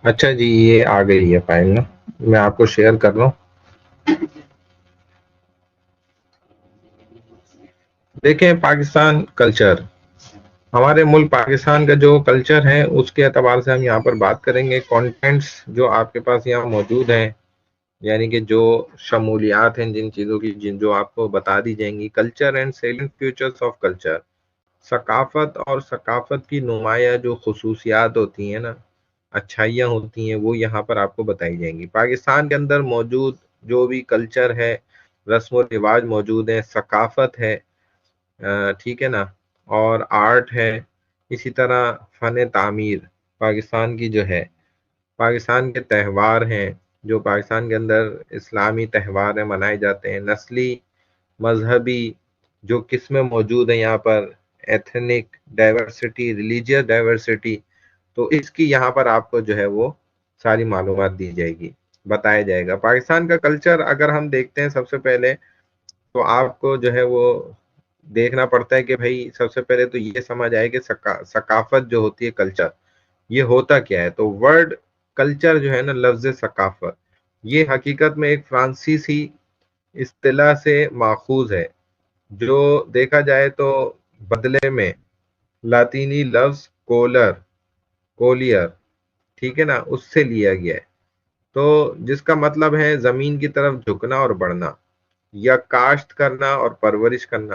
اچھا جی، یہ آ گئی ہے فائل نا، میں آپ کو شیئر کر رہا ہوں. دیکھیں پاکستان کلچر، ہمارے ملک پاکستان کا جو کلچر ہے اس کے اعتبار سے ہم یہاں پر بات کریں گے. کانٹینٹس جو آپ کے پاس یہاں موجود ہیں، یعنی کہ جو شمولیات ہیں جن چیزوں کی جو آپ کو بتا دی جائیں گی. Culture and salient features of culture, ثقافت اور ثقافت کی نمایاں جو خصوصیات ہوتی ہیں نا، اچھائیاں ہوتی ہیں، وہ یہاں پر آپ کو بتائی جائیں گی. پاکستان کے اندر موجود جو بھی کلچر ہے، رسم و رواج موجود ہیں، ثقافت ہے، ٹھیک ہے نا، اور آرٹ ہے، اسی طرح فن تعمیر پاکستان کی جو ہے، پاکستان کے تہوار ہیں جو پاکستان کے اندر اسلامی تہوار ہیں منائے جاتے ہیں، نسلی مذہبی جو قسمیں موجود ہیں یہاں پر، ایتھنک ڈائیورسٹی، ریلیجیس ڈائیورسٹی، تو اس کی یہاں پر آپ کو جو ہے وہ ساری معلومات دی جائے گی، بتایا جائے گا. پاکستان کا کلچر اگر ہم دیکھتے ہیں سب سے پہلے، تو آپ کو جو ہے وہ دیکھنا پڑتا ہے کہ بھائی سب سے پہلے تو یہ سمجھ آئے کہ ثقافت جو ہوتی ہے، کلچر، یہ ہوتا کیا ہے. تو ورڈ کلچر جو ہے نا، لفظ ثقافت، یہ حقیقت میں ایک فرانسیسی اصطلاح سے ماخوذ ہے، جو دیکھا جائے تو بدلے میں لاطینی لفظ کولیر، ٹھیک ہے نا، اس سے لیا گیا ہے. تو جس کا مطلب ہے زمین کی طرف جھکنا اور بڑھنا، یا کاشت کرنا اور پرورش کرنا.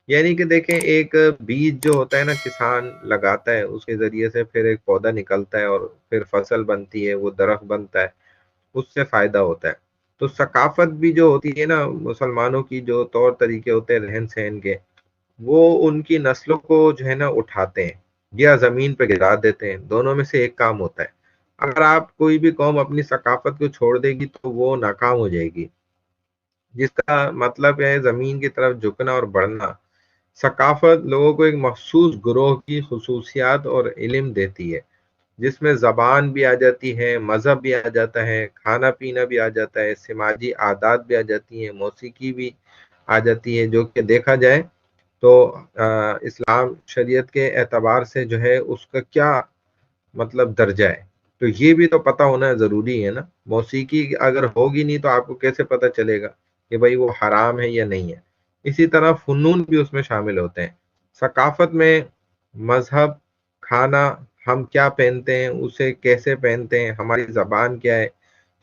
یعنی کہ دیکھیں ایک بیج جو ہوتا ہے نا، کسان لگاتا ہے، اس کے ذریعے سے پھر ایک پودا نکلتا ہے اور پھر فصل بنتی ہے، وہ درخت بنتا ہے، اس سے فائدہ ہوتا ہے. تو ثقافت بھی جو ہوتی ہے نا، مسلمانوں کی جو طور طریقے ہوتے ہیں رہن سہن کے، وہ ان کی نسلوں کو جو ہے نا اٹھاتے ہیں یا زمین پہ گرا دیتے ہیں، دونوں میں سے ایک کام ہوتا ہے. اگر آپ کوئی بھی قوم اپنی ثقافت کو چھوڑ دے گی تو وہ ناکام ہو جائے گی، جس کا مطلب ہے زمین کی طرف جھکنا اور بڑھنا. ثقافت لوگوں کو ایک مخصوص گروہ کی خصوصیات اور علم دیتی ہے، جس میں زبان بھی آ جاتی ہے، مذہب بھی آ جاتا ہے، کھانا پینا بھی آ جاتا ہے، سماجی عادات بھی آ جاتی ہیں، موسیقی بھی آ جاتی ہے. جو کہ دیکھا جائے تو اسلام شریعت کے اعتبار سے جو ہے اس کا کیا مطلب درجہ ہے، تو یہ بھی تو پتہ ہونا ضروری ہے نا. موسیقی اگر ہوگی نہیں تو آپ کو کیسے پتہ چلے گا کہ بھائی وہ حرام ہے یا نہیں ہے. اسی طرح فنون بھی اس میں شامل ہوتے ہیں. ثقافت میں مذہب، کھانا، ہم کیا پہنتے ہیں، اسے کیسے پہنتے ہیں، ہماری زبان کیا ہے،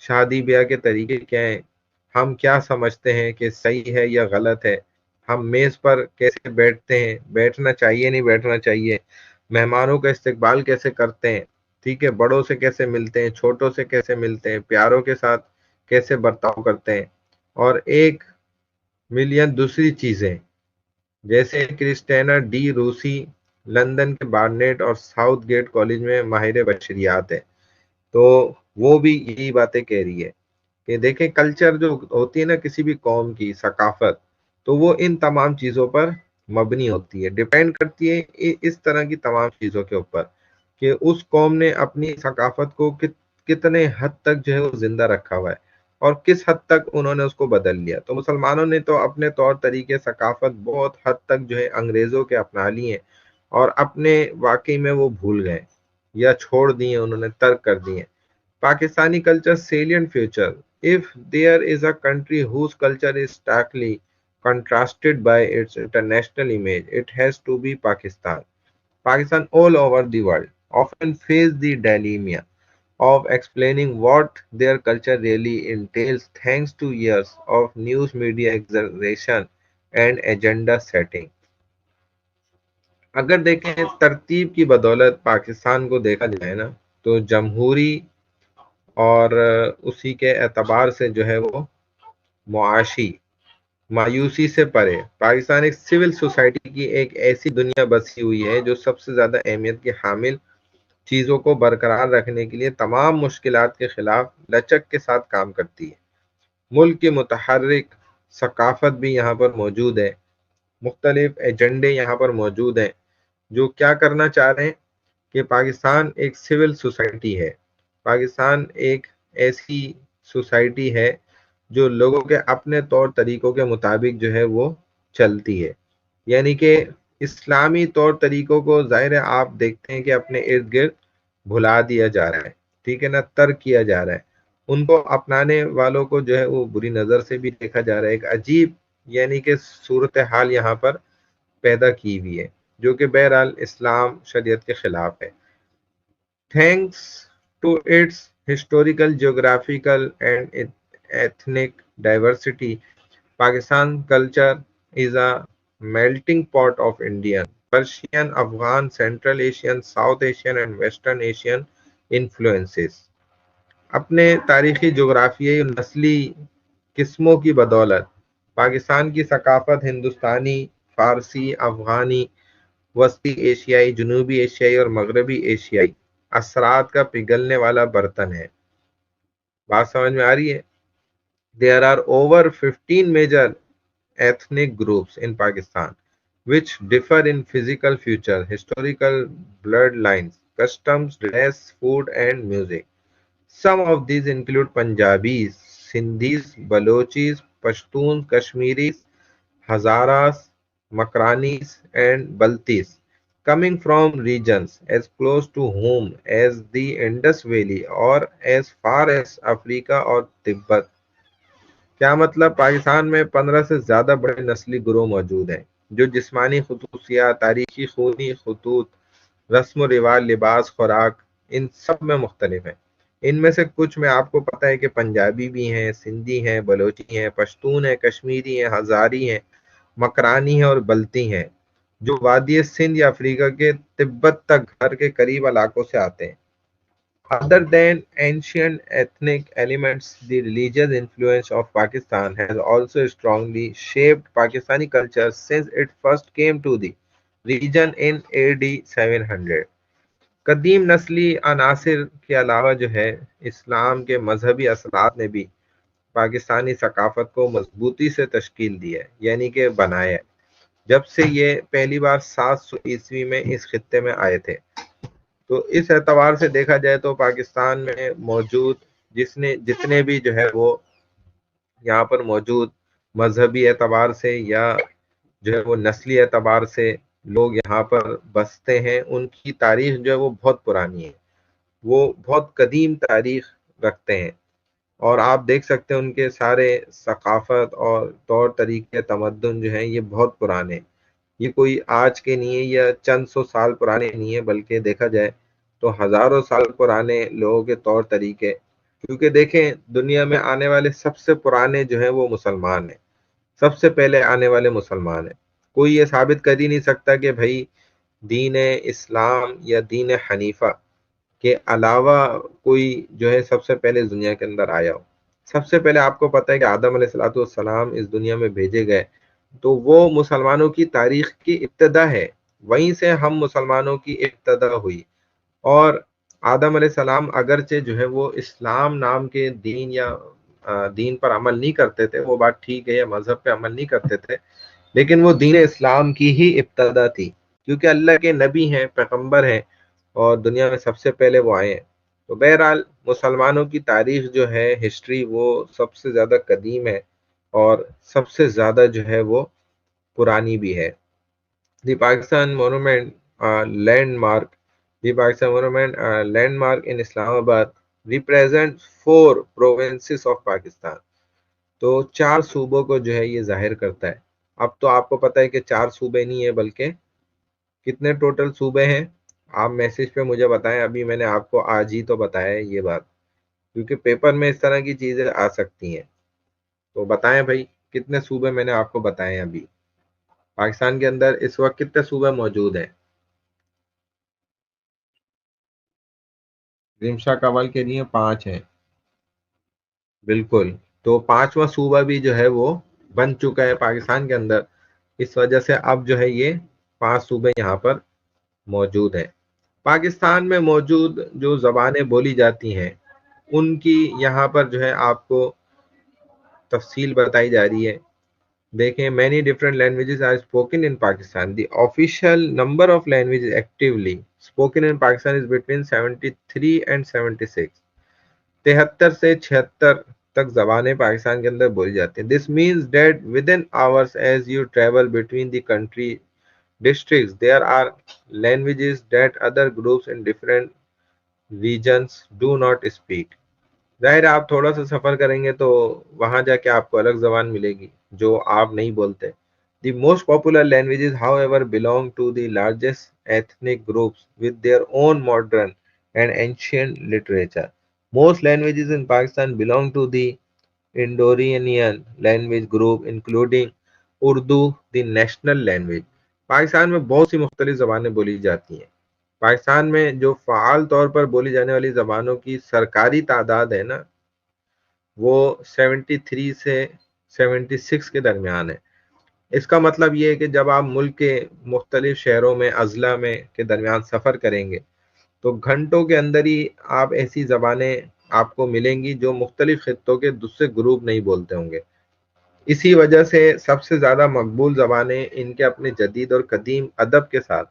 شادی بیاہ کے طریقے کیا ہیں، ہم کیا سمجھتے ہیں کہ صحیح ہے یا غلط ہے، ہم میز پر کیسے بیٹھتے ہیں، بیٹھنا چاہیے نہیں بیٹھنا چاہیے، مہمانوں کا استقبال کیسے کرتے ہیں، ٹھیک ہے، بڑوں سے کیسے ملتے ہیں، چھوٹوں سے کیسے ملتے ہیں، پیاروں کے ساتھ کیسے برتاؤ کرتے ہیں. اور ایک ملین دوسری چیزیں، جیسے کرسٹینا ڈی روسی لندن کے بارنیٹ اور ساؤتھ گیٹ کالج میں ماہر بشریات ہے، تو وہ بھی یہی باتیں کہہ رہی ہے کہ دیکھیں کلچر جو ہوتی ہے نا کسی بھی قوم کی ثقافت، تو وہ ان تمام چیزوں پر مبنی ہوتی ہے، ڈیپینڈ کرتی ہے اس طرح کی تمام چیزوں کے اوپر کہ اس قوم نے اپنی ثقافت کو کتنے حد تک جو ہے وہ زندہ رکھا ہوا ہے اور کس حد تک انہوں نے اس کو بدل لیا. تو مسلمانوں نے تو اپنے طور طریقے ثقافت بہت حد تک جو ہے انگریزوں کے اپنا لی ہیں، اور اپنے واقعی میں وہ بھول گئے یا چھوڑ دیے، انہوں نے ترک کر دیے. Pakistani culture salient future: if there is a country whose culture is starkly contrasted by its international image, it has to be Pakistan. Pakistan all over the world often face the dilemma of explaining what their culture really entails thanks to years of news media exaggeration and agenda setting. اگر دیکھیں ترتیب کی بدولت پاکستان کو دیکھا جائے نا، تو جمہوری اور اسی کے اعتبار سے جو ہے وہ معاشی مایوسی سے پرے، پاکستان ایک سول سوسائٹی کی ایک ایسی دنیا بسی ہوئی ہے جو سب سے زیادہ اہمیت کی حامل چیزوں کو برقرار رکھنے کے لیے تمام مشکلات کے خلاف لچک کے ساتھ کام کرتی ہے. ملک کی متحرک ثقافت بھی یہاں پر موجود ہے، مختلف ایجنڈے یہاں پر موجود ہیں جو کیا کرنا چاہ رہے ہیں کہ پاکستان ایک سول سوسائٹی ہے، پاکستان ایک ایسی سوسائٹی ہے جو لوگوں کے اپنے طور طریقوں کے مطابق جو ہے وہ چلتی ہے. یعنی کہ اسلامی طور طریقوں کو ظاہر ہے آپ دیکھتے ہیں کہ اپنے ارد گرد بھلا دیا جا رہا ہے، ٹھیک ہے نا، ترک کیا جا رہا ہے. ان کو اپنانے والوں کو جو ہے وہ بری نظر سے بھی دیکھا جا رہا ہے. ایک عجیب یعنی کہ صورتحال یہاں پر پیدا کی ہوئی ہے، جو کہ بہرحال اسلام شریعت کے خلاف ہے. Thanks to its historical, geographical, and ethnic diversity, Pakistan culture is a melting pot of Indian, Persian, Afghan, Central Asian, South Asian, and Western Asian influences. اپنے تاریخی جغرافیائی اور نسلی قسموں کی بدولت پاکستان کی ثقافت ہندوستانی، فارسی، افغانی، وسطی ایشیائی، جنوبی ایشیائی اور مغربی ایشیائی اثرات کا پگھلنے والا برتن ہے. بات سمجھ میں آ رہی ہے؟ There are over 15 major ethnic groups in Pakistan which differ in physical features, historical bloodlines, customs, dress, food, and music. Some of these include Punjabis, Sindhis, Balochis, Pashtuns, Kashmiris, Hazaras, Makranis, and Baltis, coming from regions as close to home as the Indus Valley or as far as Africa or Tibet. کیا مطلب؟ پاکستان میں 15 سے زیادہ بڑے نسلی گروہ موجود ہیں جو جسمانی خصوصیات، تاریخی خونی خطوط، رسم و رواج، لباس، خوراک، ان سب میں مختلف ہیں. ان میں سے کچھ میں آپ کو پتہ ہے کہ پنجابی بھی ہیں، سندھی ہیں، بلوچی ہیں، پشتون ہیں، کشمیری ہیں، ہزاری ہیں، مکرانی ہیں اور بلتی ہیں، جو وادی سندھ یا افریقہ کے تبت تک گھر کے قریب علاقوں سے آتے ہیں. Other than ancient ethnic elements, the religious influence of Pakistan has also strongly shaped Pakistani culture since it first came to the region in AD 700. قدیم نسلی عناصر کے علاوہ جو ہے اسلام کے مذہبی اثرات نے بھی پاکستانی ثقافت کو مضبوطی سے تشکیل دی ہے، یعنی کہ بنایا ہے. جب سے یہ پہلی بار 700 عیسوی میں اس خطے میں آئے تھے، تو اس اعتبار سے دیکھا جائے تو پاکستان میں موجود جتنے بھی جو ہے وہ یہاں پر موجود مذہبی اعتبار سے یا جو ہے وہ نسلی اعتبار سے لوگ یہاں پر بستے ہیں، ان کی تاریخ جو ہے وہ بہت پرانی ہے، وہ بہت قدیم تاریخ رکھتے ہیں. اور آپ دیکھ سکتے ہیں ان کے سارے ثقافت اور طور طریقے تمدن جو ہیں یہ بہت پرانے ہیں. یہ کوئی آج کے نہیں ہے یا چند سو سال پرانے نہیں ہے، بلکہ دیکھا جائے تو ہزاروں سال پرانے لوگوں کے طور طریقے. کیونکہ دیکھیں دنیا میں آنے والے سب سے پرانے جو ہیں وہ مسلمان ہیں، سب سے پہلے آنے والے مسلمان ہیں. کوئی یہ ثابت کر ہی نہیں سکتا کہ بھائی دین اسلام یا دین حنیفہ کے علاوہ کوئی جو ہے سب سے پہلے دنیا کے اندر آیا ہو. سب سے پہلے آپ کو پتہ ہے کہ آدم علیہ الصلوۃ والسلام اس دنیا میں بھیجے گئے، تو وہ مسلمانوں کی تاریخ کی ابتدا ہے، وہیں سے ہم مسلمانوں کی ابتدا ہوئی. اور آدم علیہ السلام اگرچہ جو ہے وہ اسلام نام کے دین یا دین پر عمل نہیں کرتے تھے، وہ بات ٹھیک ہے، یا مذہب پہ عمل نہیں کرتے تھے، لیکن وہ دین اسلام کی ہی ابتدا تھی، کیونکہ اللہ کے نبی ہیں، پیغمبر ہیں، اور دنیا میں سب سے پہلے وہ آئے ہیں. تو بہرحال مسلمانوں کی تاریخ جو ہے ہسٹری وہ سب سے زیادہ قدیم ہے اور سب سے زیادہ جو ہے وہ پرانی بھی ہے. The Pakistan monument landmark the Pakistan monument landmark in Islamabad represent 4 provinces of Pakistan. تو 4 صوبوں کو جو ہے یہ ظاہر کرتا ہے. اب تو آپ کو پتہ ہے کہ 4 صوبے نہیں ہیں، بلکہ کتنے ٹوٹل صوبے ہیں؟ آپ میسج پہ مجھے بتائیں. ابھی میں نے آپ کو آج ہی تو بتایا ہے یہ بات، کیونکہ پیپر میں اس طرح کی چیزیں آ سکتی ہیں. تو بتائیں بھائی کتنے صوبے میں نے آپ کو بتائے ہیں. ابھی پاکستان کے اندر اس وقت کتنے صوبے موجود ہیں؟ رمشا کول کے لیے 5 ہیں. بالکل. تو 5واں صوبہ بھی جو ہے وہ بن چکا ہے پاکستان کے اندر. اس وجہ سے اب جو ہے یہ 5 صوبے یہاں پر موجود ہیں. پاکستان میں موجود جو زبانیں بولی جاتی ہیں ان کی یہاں پر جو ہے آپ کو تفصیل بتائی جا رہی ہے. دیکھیں many different languages are spoken in Pakistan. The official number of languages actively spoken in Pakistan is between 73 and 76. 73 سے 76 تک زبانیں پاکستان کے اندر بولی جاتی ہیں. This means that within hours as you travel between the country districts there are languages that other groups in different regions do not speak. ظاہر ہے آپ تھوڑا سا سفر کریں گے تو وہاں جا کے آپ کو الگ زبان ملے گی جو آپ نہیں بولتے. The most popular languages, however, belong to the largest ethnic groups with their own modern and ancient literature. Most languages in Pakistan belong to the Indo-Aryan language group, including Urdu, the national language. Pakistan میں بہت سی مختلف زبانیں بولی جاتی ہیں. پاکستان میں جو فعال طور پر بولی جانے والی زبانوں کی سرکاری تعداد ہے نا وہ 73 سے 76 کے درمیان ہے. اس کا مطلب یہ ہے کہ جب آپ ملک کے مختلف شہروں میں اضلاع میں کے درمیان سفر کریں گے تو گھنٹوں کے اندر ہی آپ ایسی زبانیں آپ کو ملیں گی جو مختلف خطوں کے دوسرے گروپ نہیں بولتے ہوں گے. اسی وجہ سے سب سے زیادہ مقبول زبانیں ان کے اپنے جدید اور قدیم ادب کے ساتھ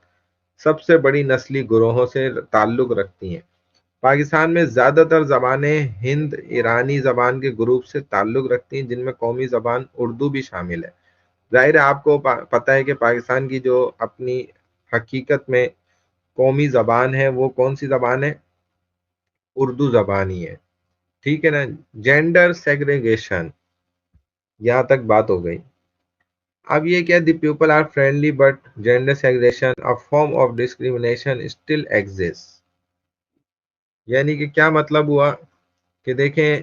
سب سے بڑی نسلی گروہوں سے تعلق رکھتی ہیں. پاکستان میں زیادہ تر زبانیں ہند ایرانی زبان کے گروپ سے تعلق رکھتی ہیں جن میں قومی زبان اردو بھی شامل ہے. ظاہر ہے آپ کو پتہ ہے کہ پاکستان کی جو اپنی حقیقت میں قومی زبان ہے وہ کون سی زبان ہے؟ اردو زبان ہی ہے. ٹھیک ہے نا. جینڈر سیگریگیشن یہاں تک بات ہو گئی. اب یہ کیا the people are friendly but gender segregation a form of discrimination still exist. یعنی کہ کیا مطلب ہوا کہ دیکھیں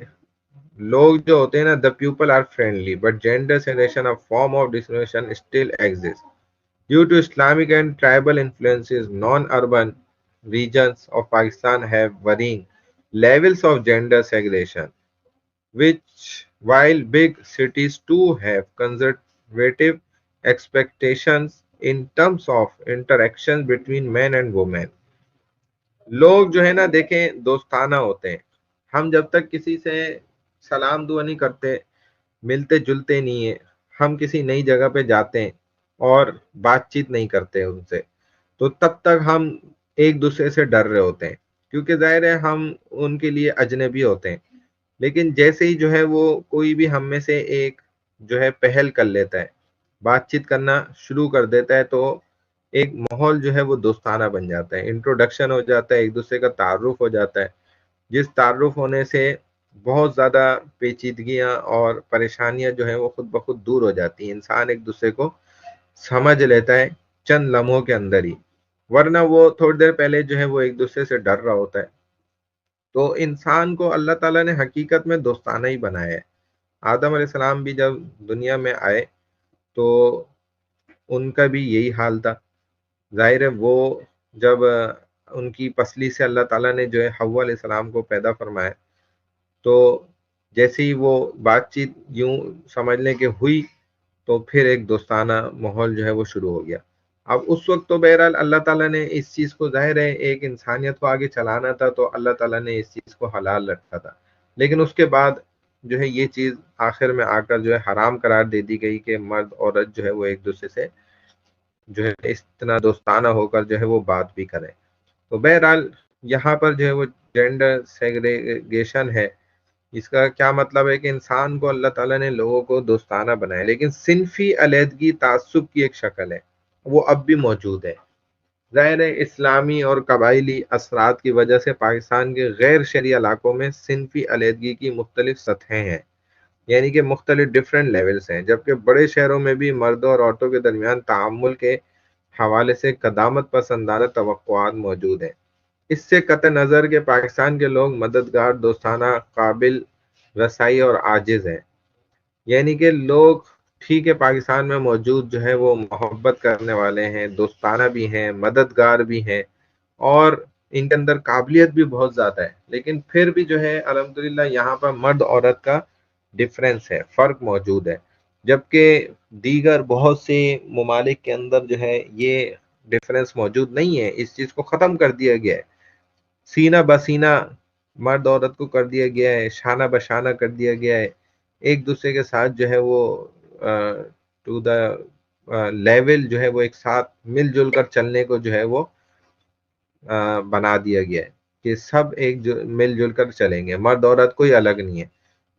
لوگ جو ہوتے ہیں نا the people are friendly but gender segregation a form of discrimination still exists due to Islamic and tribal influences. Non-urban regions of Pakistan have varying levels of gender segregation, which while big cities too have conservative expectations in terms of interactions between men and women. لوگ جو ہے نا دیکھیں دوستانہ ہوتے ہیں. ہم جب تک کسی سے سلام دعا نہیں کرتے ملتے جلتے نہیں ہیں ہم کسی نئی جگہ پہ جاتے ہیں اور بات چیت نہیں کرتے ان سے تو تب تک ہم ایک دوسرے سے ڈر رہے ہوتے ہیں کیونکہ ظاہر ہے ہم ان کے لیے اجنبی ہوتے ہیں. لیکن جیسے ہی جو ہے وہ کوئی بھی ہم میں سے ایک جو ہے پہل کر لیتا ہے بات چیت کرنا شروع کر دیتا ہے تو ایک ماحول جو ہے وہ دوستانہ بن جاتا ہے. انٹروڈکشن ہو جاتا ہے ایک دوسرے کا تعارف ہو جاتا ہے جس تعارف ہونے سے بہت زیادہ پیچیدگیاں اور پریشانیاں جو ہیں وہ خود بخود دور ہو جاتی ہیں. انسان ایک دوسرے کو سمجھ لیتا ہے چند لمحوں کے اندر ہی ورنہ وہ تھوڑی دیر پہلے جو ہے وہ ایک دوسرے سے ڈر رہا ہوتا ہے. تو انسان کو اللہ تعالیٰ نے حقیقت میں دوستانہ ہی بنایا ہے. آدم علیہ السلام بھی جب دنیا میں آئے تو ان کا بھی یہی حال تھا. ظاہر ہے وہ جب ان کی پسلی سے اللہ تعالیٰ نے جو ہے حوا علیہ السلام کو پیدا فرمایا تو جیسے ہی وہ بات چیت یوں سمجھ لیں کہ ہوئی تو پھر ایک دوستانہ ماحول جو ہے وہ شروع ہو گیا. اب اس وقت تو بہرحال اللہ تعالیٰ نے اس چیز کو ظاہر ہے ایک انسانیت کو آگے چلانا تھا تو اللہ تعالیٰ نے اس چیز کو حلال رکھا تھا. لیکن اس کے بعد جو ہے یہ چیز آخر میں آ کر جو ہے حرام قرار دے دی گئی کہ مرد عورت جو ہے وہ ایک دوسرے سے جو ہے اتنا دوستانہ ہو کر جو ہے وہ بات بھی کریں. تو بہرحال یہاں پر جو ہے وہ جینڈر سیگریگیشن ہے اس کا کیا مطلب ہے کہ انسان کو اللہ تعالیٰ نے لوگوں کو دوستانہ بنایا لیکن صنفی علیحدگی تعصب کی ایک شکل ہے وہ اب بھی موجود ہے. ظاہر ہے اسلامی اور قبائلی اثرات کی وجہ سے پاکستان کے غیر شہری علاقوں میں صنفی علیحدگی کی مختلف سطحیں ہیں یعنی کہ مختلف ڈیفرنٹ لیولز ہیں جبکہ بڑے شہروں میں بھی مردوں اور عورتوں کے درمیان تعامل کے حوالے سے قدامت پسندانہ توقعات موجود ہیں. اس سے قطع نظر کہ پاکستان کے لوگ مددگار دوستانہ قابل رسائی اور عاجز ہیں. یعنی کہ لوگ ٹھیک ہے پاکستان میں موجود جو ہے وہ محبت کرنے والے ہیں دوستانہ بھی ہیں مددگار بھی ہیں اور ان کے اندر قابلیت بھی بہت زیادہ ہے لیکن پھر بھی جو ہے الحمدللہ یہاں پر مرد عورت کا ڈفرینس ہے فرق موجود ہے جبکہ دیگر بہت سے ممالک کے اندر جو ہے یہ ڈفرینس موجود نہیں ہے. اس چیز کو ختم کر دیا گیا ہے سینہ بسینہ مرد عورت کو کر دیا گیا ہے شانہ بشانہ کر دیا گیا ہے ایک دوسرے کے ساتھ جو ہے وہ ٹو دا لیول جو ہے وہ ایک ساتھ مل جل کر چلنے کو جو ہے وہ بنا دیا گیا ہے کہ سب ایک مل جل کر چلیں گے مرد عورت کوئی الگ نہیں ہے.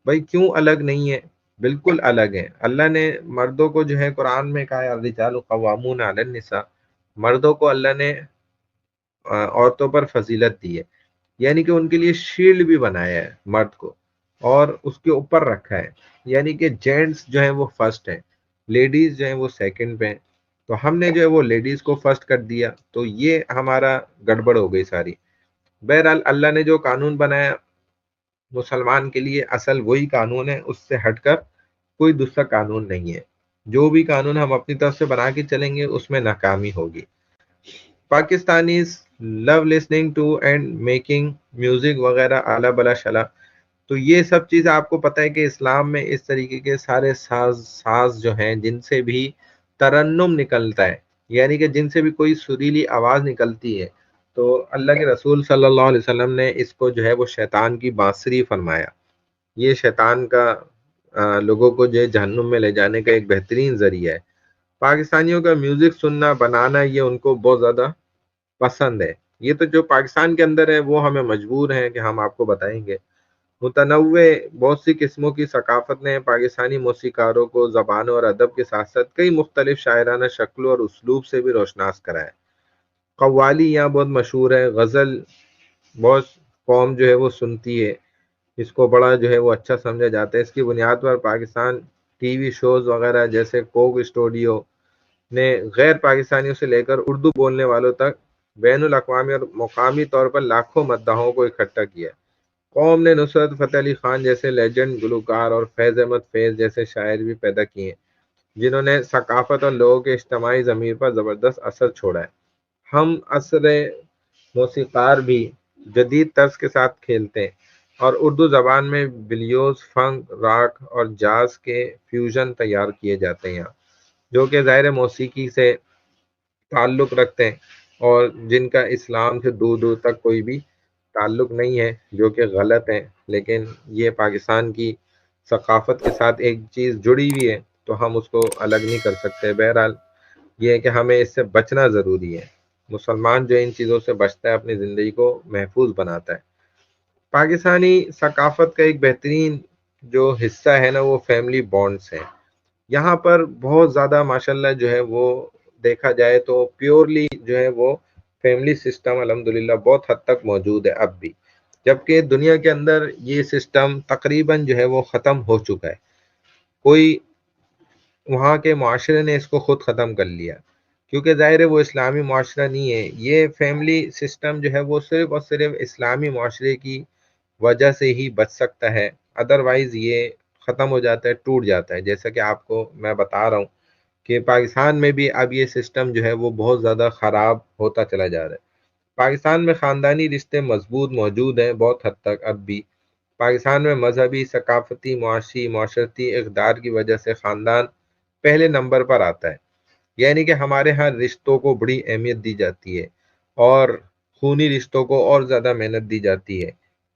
بھائی کیوں الگ نہیں ہے؟ بالکل الگ ہے. اللہ نے مردوں کو جو ہے قرآن میں کہا ہے الرجال قوامون علی النساء مردوں کو اللہ نے عورتوں پر فضیلت دی ہے یعنی کہ ان کے لیے شیلڈ بھی بنایا ہے مرد کو اور اس کے اوپر رکھا ہے، یعنی کہ جینٹس جو ہیں وہ فرسٹ ہیں، لیڈیز جو ہیں وہ سیکنڈ پہ ہیں۔ تو ہم نے جو ہے وہ لیڈیز کو فرسٹ کر دیا، تو یہ ہمارا گڑبڑ ہو گئی ساری۔ بہرحال اللہ نے جو قانون بنایا مسلمان کے لیے اصل وہی قانون ہے، اس سے ہٹ کر کوئی دوسرا قانون نہیں ہے۔ جو بھی قانون ہم اپنی طرف سے بنا کے چلیں گے اس میں ناکامی ہوگی۔ Pakistanis love listening to and making music وغیرہ اعلیٰ بلا شلا، تو یہ سب چیز آپ کو پتہ ہے کہ اسلام میں اس طریقے کے سارے ساز جو ہیں جن سے بھی ترنم نکلتا ہے، یعنی کہ جن سے بھی کوئی سریلی آواز نکلتی ہے، تو اللہ کے رسول صلی اللہ علیہ وسلم نے اس کو جو ہے وہ شیطان کی بانسری فرمایا۔ یہ شیطان کا لوگوں کو جو ہے جہنم میں لے جانے کا ایک بہترین ذریعہ ہے۔ پاکستانیوں کا میوزک سننا بنانا یہ ان کو بہت زیادہ پسند ہے۔ یہ تو جو پاکستان کے اندر ہے وہ ہمیں مجبور ہیں کہ ہم آپ کو بتائیں گے۔ متنوع بہت سی قسموں کی ثقافت نے پاکستانی موسیقاروں کو زبان اور ادب کے ساتھ ساتھ کئی مختلف شاعرانہ شکلوں اور اسلوب سے بھی روشناس کرا ہے۔ قوالی یہاں بہت مشہور ہے، غزل بہت قوم جو ہے وہ سنتی ہے، اس کو بڑا جو ہے وہ اچھا سمجھا جاتا ہے۔ اس کی بنیاد پر پاکستان ٹی وی شوز وغیرہ جیسے کوک اسٹوڈیو نے غیر پاکستانیوں سے لے کر اردو بولنے والوں تک بین الاقوامی اور مقامی طور پر لاکھوں مداحوں کو اکٹھا کیا ہے۔ قوم نے نصرت فتح علی خان جیسے لیجنڈ گلوکار اور فیض احمد فیض جیسے شاعر بھی پیدا کیے ہیں جنہوں نے ثقافت اور لوگوں کے اجتماعی ضمیر پر زبردست اثر چھوڑا ہے۔ ہم عصر موسیقار بھی جدید طرز کے ساتھ کھیلتے ہیں اور اردو زبان میں بلیوز، فنک، راک اور جاز کے فیوژن تیار کیے جاتے ہیں یہاں، جو کہ ظاہر موسیقی سے تعلق رکھتے ہیں اور جن کا اسلام سے دور دور تک کوئی بھی تعلق نہیں ہے، جو کہ غلط ہے، لیکن یہ پاکستان کی ثقافت کے ساتھ ایک چیز جڑی ہوئی ہے تو ہم اس کو الگ نہیں کر سکتے۔ بہرحال یہ ہے کہ ہمیں اس سے بچنا ضروری ہے۔ مسلمان جو ان چیزوں سے بچتا ہے اپنی زندگی کو محفوظ بناتا ہے۔ پاکستانی ثقافت کا ایک بہترین جو حصہ ہے نا وہ فیملی بانڈز ہیں۔ یہاں پر بہت زیادہ ماشاءاللہ جو ہے وہ دیکھا جائے تو پیورلی جو ہے وہ فیملی سسٹم الحمدللہ بہت حد تک موجود ہے اب بھی، جبکہ دنیا کے اندر یہ سسٹم تقریباً جو ہے وہ ختم ہو چکا ہے۔ کوئی وہاں کے معاشرے نے اس کو خود ختم کر لیا، کیونکہ ظاہر ہے وہ اسلامی معاشرہ نہیں ہے۔ یہ فیملی سسٹم جو ہے وہ صرف اور صرف اسلامی معاشرے کی وجہ سے ہی بچ سکتا ہے، ادروائز یہ ختم ہو جاتا ہے، ٹوٹ جاتا ہے۔ جیسا کہ آپ کو میں بتا رہا ہوں کہ پاکستان میں بھی اب یہ سسٹم جو ہے وہ بہت زیادہ خراب ہوتا چلا جا رہا ہے۔ پاکستان میں خاندانی رشتے مضبوط موجود ہیں بہت حد تک اب بھی۔ پاکستان میں مذہبی، ثقافتی، معاشی، معاشرتی اقدار کی وجہ سے خاندان پہلے نمبر پر آتا ہے، یعنی کہ ہمارے ہاں رشتوں کو بڑی اہمیت دی جاتی ہے اور خونی رشتوں کو اور زیادہ محنت دی جاتی ہے،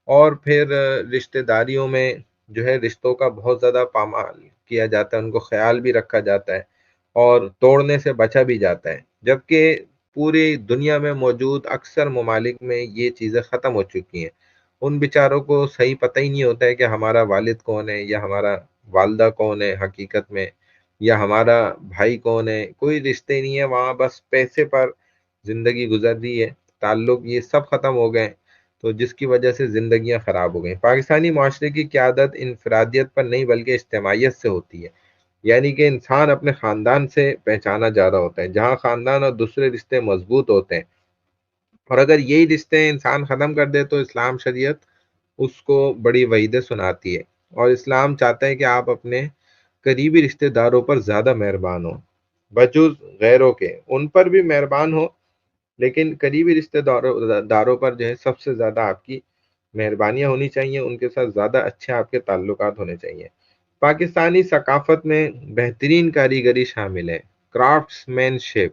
اور پھر رشتہ داریوں میں جو ہے رشتوں کا بہت زیادہ پامال کیا جاتا ہے، ان کو خیال بھی رکھا جاتا ہے اور توڑنے سے بچا بھی جاتا ہے، جبکہ پوری دنیا میں موجود اکثر ممالک میں یہ چیزیں ختم ہو چکی ہیں۔ ان بیچاروں کو صحیح پتہ ہی نہیں ہوتا ہے کہ ہمارا والد کون ہے یا ہمارا والدہ کون ہے حقیقت میں، یا ہمارا بھائی کون ہے، کوئی رشتے نہیں ہے وہاں، بس پیسے پر زندگی گزر رہی ہے، تعلق یہ سب ختم ہو گئے، تو جس کی وجہ سے زندگیاں خراب ہو گئیں۔ پاکستانی معاشرے کی قیادت انفرادیت پر نہیں بلکہ اجتماعیت سے ہوتی ہے، یعنی کہ انسان اپنے خاندان سے پہچانا جا رہا ہوتا ہے، جہاں خاندان اور دوسرے رشتے مضبوط ہوتے ہیں، اور اگر یہی رشتے انسان ختم کر دے تو اسلام شریعت اس کو بڑی وعیدیں سناتی ہے، اور اسلام چاہتا ہے کہ آپ اپنے قریبی رشتہ داروں پر زیادہ مہربان ہوں، بجز غیروں کے ان پر بھی مہربان ہو، لیکن قریبی رشتہ داروں پر جو ہے سب سے زیادہ آپ کی مہربانیاں ہونی چاہیے، ان کے ساتھ زیادہ اچھے آپ کے تعلقات ہونے چاہیے۔ پاکستانی ثقافت میں بہترین کاریگری شامل ہے، craftsmanship.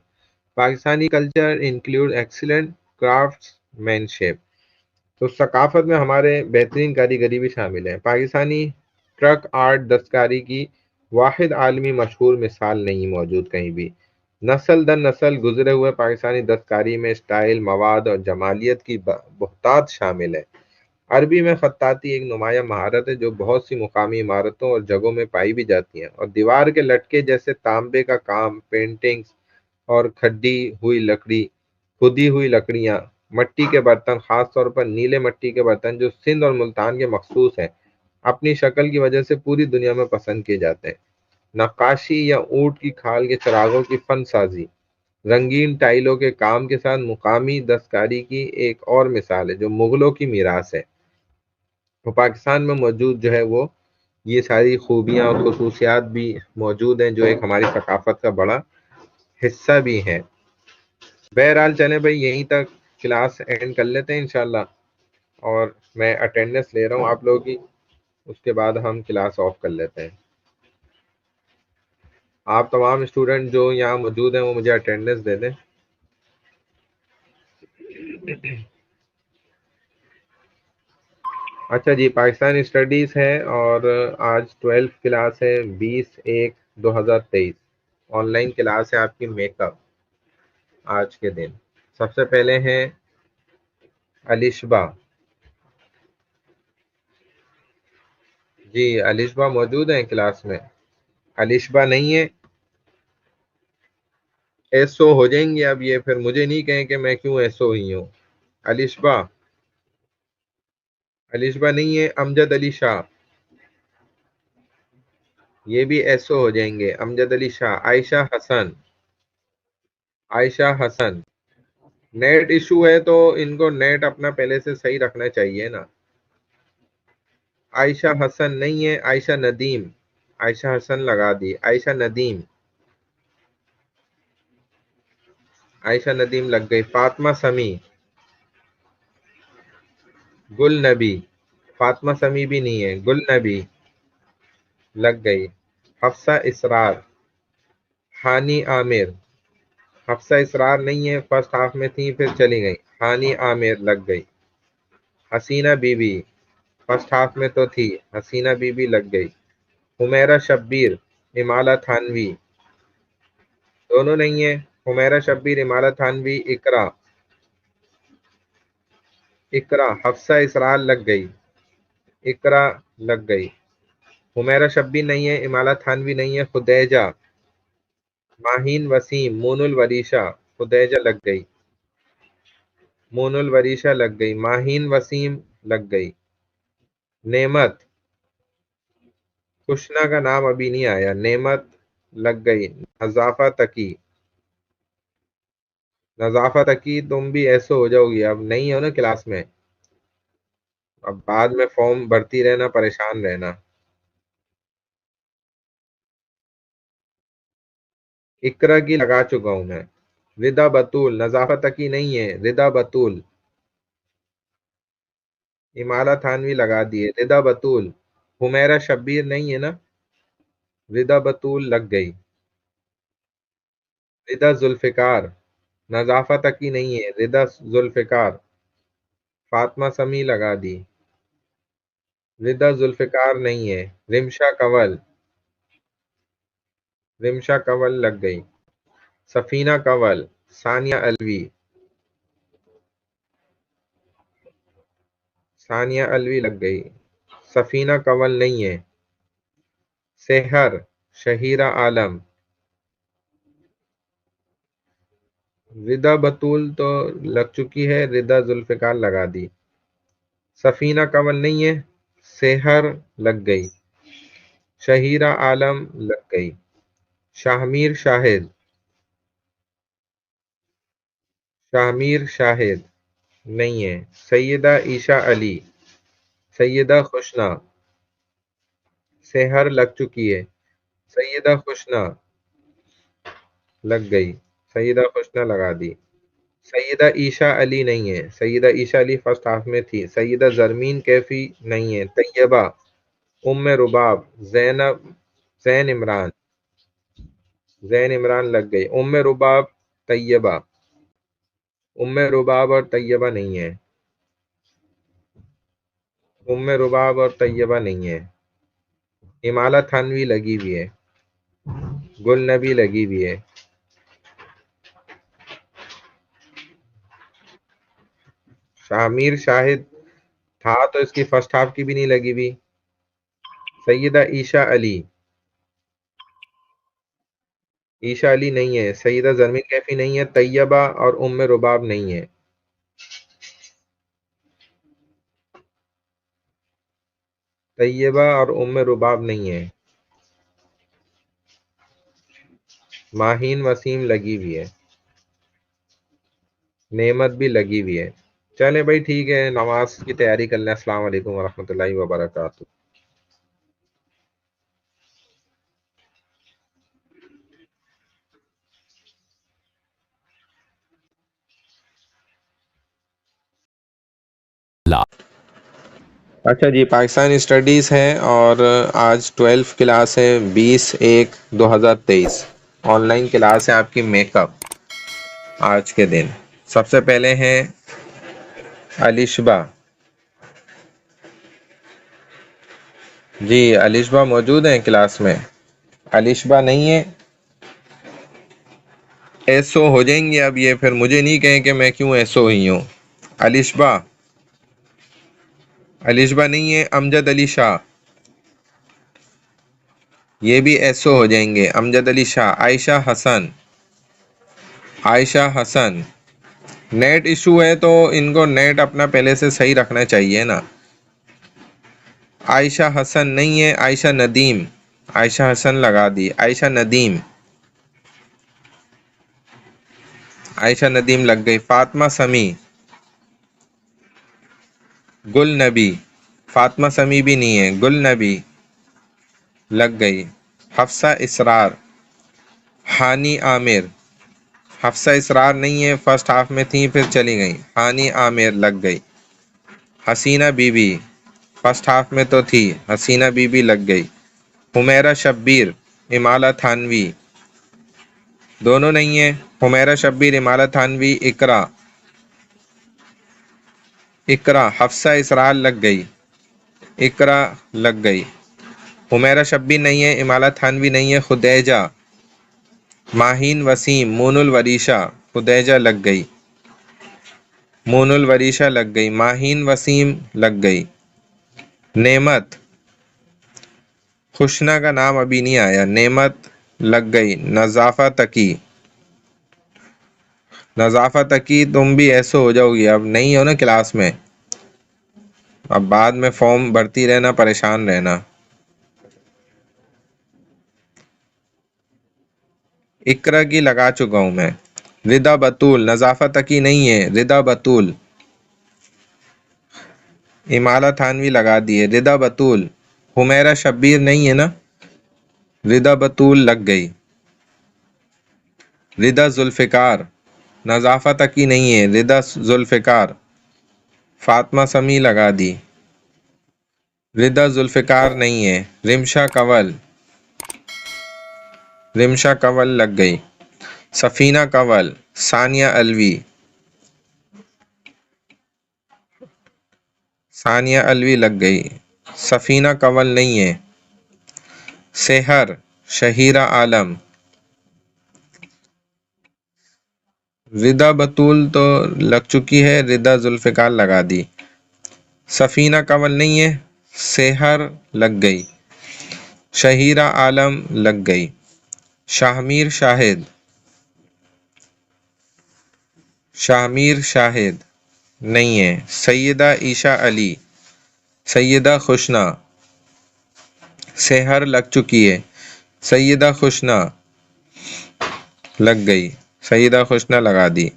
Pakistani culture include excellent craftsmanship, تو ثقافت میں ہمارے بہترین کاریگری بھی شامل ہے۔ پاکستانی ٹرک آرٹ دستکاری کی واحد عالمی مشہور مثال نہیں موجود کہیں بھی۔ نسل در نسل گزرے ہوئے پاکستانی دستکاری میں سٹائل، مواد اور جمالیت کی بہتات شامل ہے۔ عربی میں خطاطی ایک نمایاں مہارت ہے جو بہت سی مقامی عمارتوں اور جگہوں میں پائی بھی جاتی ہیں، اور دیوار کے لٹکے جیسے تانبے کا کام، پینٹنگز اور کھدی ہوئی لکڑیاں مٹی کے برتن، خاص طور پر نیلے مٹی کے برتن جو سندھ اور ملتان کے مخصوص ہیں، اپنی شکل کی وجہ سے پوری دنیا میں پسند کیے جاتے ہیں۔ نقاشی یا اونٹ کی کھال کے چراغوں کی فن سازی رنگین ٹائلوں کے کام کے ساتھ مقامی دستکاری کی ایک اور مثال ہے جو مغلوں کی میراث ہے۔ تو پاکستان میں موجود جو ہے وہ یہ ساری خوبیاں اور خصوصیات بھی موجود ہیں جو ایک ہماری ثقافت کا بڑا حصہ بھی ہے۔ بہرحال چلیں بھائی، یہیں تک کلاس اینڈ کر لیتے ہیں انشاءاللہ، اور میں اٹینڈنس لے رہا ہوں آپ لوگوں کی، اس کے بعد ہم کلاس آف کر لیتے ہیں۔ آپ تمام اسٹوڈنٹ جو یہاں موجود ہیں وہ مجھے اٹینڈنس دے دیں۔ اچھا جی، پاکستان اسٹڈیز ہے اور آج 12 کلاس ہے، 20/1/2023 آن لائن کلاس ہے آپ کی میک اپ آج کے دن۔ سب سے پہلے ہیں الشبا۔ جی الشبا موجود ہیں کلاس میں؟ الشبا نہیں ہے؟ ایس او ہو جائیں گے اب یہ، پھر مجھے نہیں کہیں کہ میں کیوں ایس او ہی ہوں۔ الشبا، الشبا نہیں ہے؟ امجد علی شاہ، یہ بھی ایس او ہو جائیں گے۔ امجد علی شاہ، عائشہ حسن، عائشہ حسن۔ نیٹ ایشو ہے تو ان کو نیٹ اپنا پہلے سے صحیح رکھنا چاہیے نا۔ عائشہ حسن نہیں ہے۔ عائشہ ندیم، عائشہ حسن لگا دی، عائشہ ندیم، عائشہ ندیم لگ گئی۔ فاطمہ سمی، گل نبی، فاطمہ سمی بھی نہیں ہے، گل نبی لگ گئی۔ حفصہ اسرار، ہانی عامر، حفصہ اسرار نہیں ہے، فرسٹ ہاف میں تھی پھر چلی گئی۔ ہانی عامر لگ گئی۔ حسینہ بی بی، فرسٹ ہاف میں تو تھی، حسینہ بی بی لگ گئی۔ حمیرہ شبیر، امالہ تھانوی، دونوں نہیں ہے۔ حمیرہ شبیر، امالہ تھانوی، اقرا، اقرا، حفصہ اسرار لگ گئی، اقرا لگ گئی۔ حمیرہ شبیر نہیں ہے، امالہ تھانوی نہیں ہے۔ خدیجہ، ماہین وسیم، مون الوریشہ، خدیجہ لگ گئی، مون الوریشہ لگ گئی۔ ماہین وسیم لگ گئی۔ نعمت، کشنا کا نام ابھی نہیں آیا، نعمت لگ گئی۔ نظافہ تقی، نظافہ تقی تم بھی ایسے ہو جاؤ گی، اب نہیں ہو نا کلاس میں، اب بعد میں فارم بھرتی رہنا، پریشان رہنا۔ اقرا کی لگا چکا ہوں میں۔ ردا بطول، نظافہ تقی نہیں ہے، ردا بطول۔ امالہ تھانوی لگا دیے، ردا بطول۔ حمیرہ شبیر نہیں ہے نا، ردا بطول لگ گئی۔ ردا ذوالفقار، نظافہ تقی نہیں ہے، ردا ذوالفقار۔ فاطمہ سمی لگا دی، ردا ذوالفقار نہیں ہے۔ رمشا کنول، رمشا کنول لگ گئی۔ سفینہ کنول، ثانیہ الوی، ثانیہ الوی لگ گئی۔ سفینہ کنول نہیں ہے۔ سحر، شہیرہ عالم، ردا بطول تو لگ چکی ہے، ردا ذوالفقار لگا دی۔ سفینہ کنول نہیں ہے، سحر لگ گئی۔ شہیرہ عالم لگ گئی۔ شاہمیر شاہد، شاہمیر شاہد نہیں ہے۔ سیدہ عیشہ علی، سیدہ خوشنا، سحر لگ چکی ہے۔ سیدہ خوشنا لگ گئی، سیدہ خوشنا لگا دی۔ سیدہ عیشہ علی نہیں ہے، سیدہ عیشہ علی فرسٹ ہاف میں تھی۔ سیدہ زرمین کیفی نہیں ہے۔ طیبہ، ام رباب، زینب، زین عمران، زین عمران لگ گئی۔ ام رباب، طیبہ، ام رباب اور طیبہ نہیں ہے، ام رباب اور طیبہ نہیں ہے۔ امالہ تھانوی لگی ہوئی ہے، گل نبی لگی ہوئی ہے۔ شامیر شاہد تھا تو اس کی فرسٹ ہاف کی بھی نہیں لگی ہوئی۔ سیدہ عیشہ علی، عیشہ علی نہیں ہے۔ سیدہ زرمین کیفی نہیں ہے۔ طیبہ اور ام رباب نہیں ہے۔ طیبہ اور رباب نہیں ہے. ماہین وسیم لگی ہوئی ہے. نعمت بھی لگی ہوئی ہے. چلے بھائی ٹھیک ہے، نماز کی تیاری کر لیں. السلام علیکم ورحمۃ اللہ وبرکاتہ. اچھا جی، پاکستان اسٹڈیز ہے اور آج 12 کلاس ہے 20/1/2023. آن لائن کلاس ہے آپ کی میک اپ آج کے دن. سب سے پہلے ہیں الشبا. جی الشبا موجود ہیں کلاس میں؟ الشبا نہیں ہے؟ ایسو ہو جائیں گے اب یہ، پھر مجھے نہیں کہیں کہ میں کیوں ایسو ہوئی ہوں. الشبا نہیں ہے. امجد علی شاہ، یہ بھی ایسو ہو جائیں گے. امجد علی شاہ. عائشہ حسن. نیٹ ایشو ہے تو ان کو نیٹ اپنا پہلے سے صحیح رکھنا چاہیے نا. عائشہ حسن نہیں ہے. عائشہ ندیم. عائشہ حسن لگا دی. عائشہ ندیم. عائشہ ندیم لگ گئی. فاطمہ سمیع. گل نبی. فاطمہ سمیع بھی نہیں ہے. گل نبی لگ گئی. حفصہ اسرار. ہانی عامر. حفصہ اسرار نہیں ہے، فرسٹ ہاف میں تھیں پھر چلی گئی. ہانی عامر لگ گئی. حسینہ بی بی فرسٹ ہاف میں تو تھی. حسینہ بی بی لگ گئی. حمیرہ شبیر. امالہ تھانوی دونوں نہیں ہیں. حمیرہ شبیر، امالہ تھانوی. اقرا. حفصہ اسرار لگ گئی. اقرا لگ گئی. حمیرہ شبیر نہیں ہے. امالہ تھانوی نہیں ہے. خدیجہ. ماہین وسیم. مون الوریشہ. خدیجہ لگ گئی. مون الوریشہ لگ گئی. ماہین وسیم لگ گئی. نعمت. خوشنا کا نام ابھی نہیں آیا. نعمت لگ گئی. نظافہ تقی. نظافہ تقی تم بھی ایسے ہو جاؤ گی، اب نہیں ہو نا کلاس میں. اب بعد میں فارم بھرتی رہنا، پریشان رہنا. اقرا کی لگا چکا ہوں میں. ردا بطول. نظافہ تقی نہیں ہے. ردا بطول. امالہ تھانوی لگا دیے. ردا بطول. حمیرہ شبیر نہیں ہے نا. ردا بطول لگ گئی. ردا ذوالفقار. نظافہ تقی نہیں ہے. ردا ذوالفقار. فاطمہ سمیع لگا دی. ردا ذوالفقار نہیں ہے. رمشا کنول. رمشا کنول لگ گئی. سفینہ کنول. ثانیہ الوی. ثانیہ الوی لگ گئی. سفینہ کنول نہیں ہے. سحر. شہیرہ عالم. ردا بطول تو لگ چکی ہے. ردا ذوالفقار لگا دی. سفینہ کنول نہیں ہے. سحر لگ گئی. شہیرہ عالم لگ گئی. شاہمیر شاہد. شاہمیر شاہد نہیں ہے. سیدہ عیشہ علی. سیدہ خوشنا. سحر لگ چکی ہے. سیدہ خوشنا لگ گئی. سیدہ خوشنا لگا دی.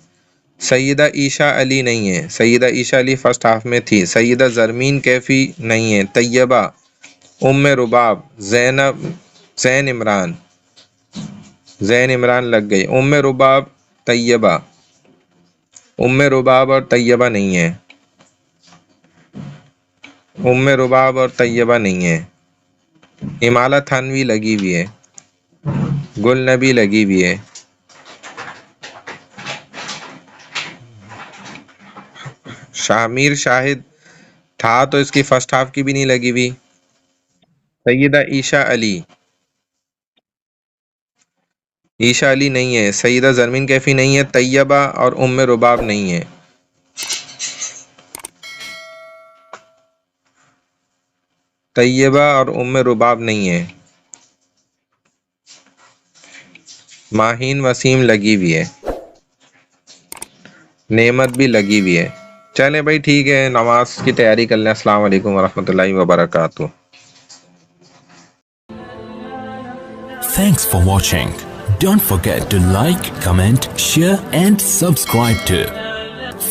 سیدہ عیشہ علی نہیں ہے. سیدہ عیشہ علی فرسٹ ہاف میں تھی. سیدہ زرمین کیفی نہیں ہے. طیبہ. رباب. زین عمران. زین عمران لگ گئی. رباب. طیبہ. رباب اور طیبہ نہیں ہے. رباب اور طیبہ نہیں ہے. امالہ تھانوی لگی ہوئی ہے. گل نبی لگی ہوئی ہے. شاہمیر شاہد تھا تو اس کی فرسٹ ہاف کی بھی نہیں لگی ہوئی. سیدہ عیشہ علی. عیشہ علی نہیں ہے. سیدہ زرمین کیفی نہیں ہے. طیبہ اور رباب نہیں ہے. طیبہ اور رباب نہیں ہے. ماہین وسیم لگی ہوئی ہے. نعمت بھی لگی ہوئی ہے. چلے بھائی ٹھیک ہے، نماز کی تیاری کر لیں. السلام علیکم ورحمۃ اللہ وبرکاتہ. Thanks for watching. Don't forget to like, comment, share and subscribe to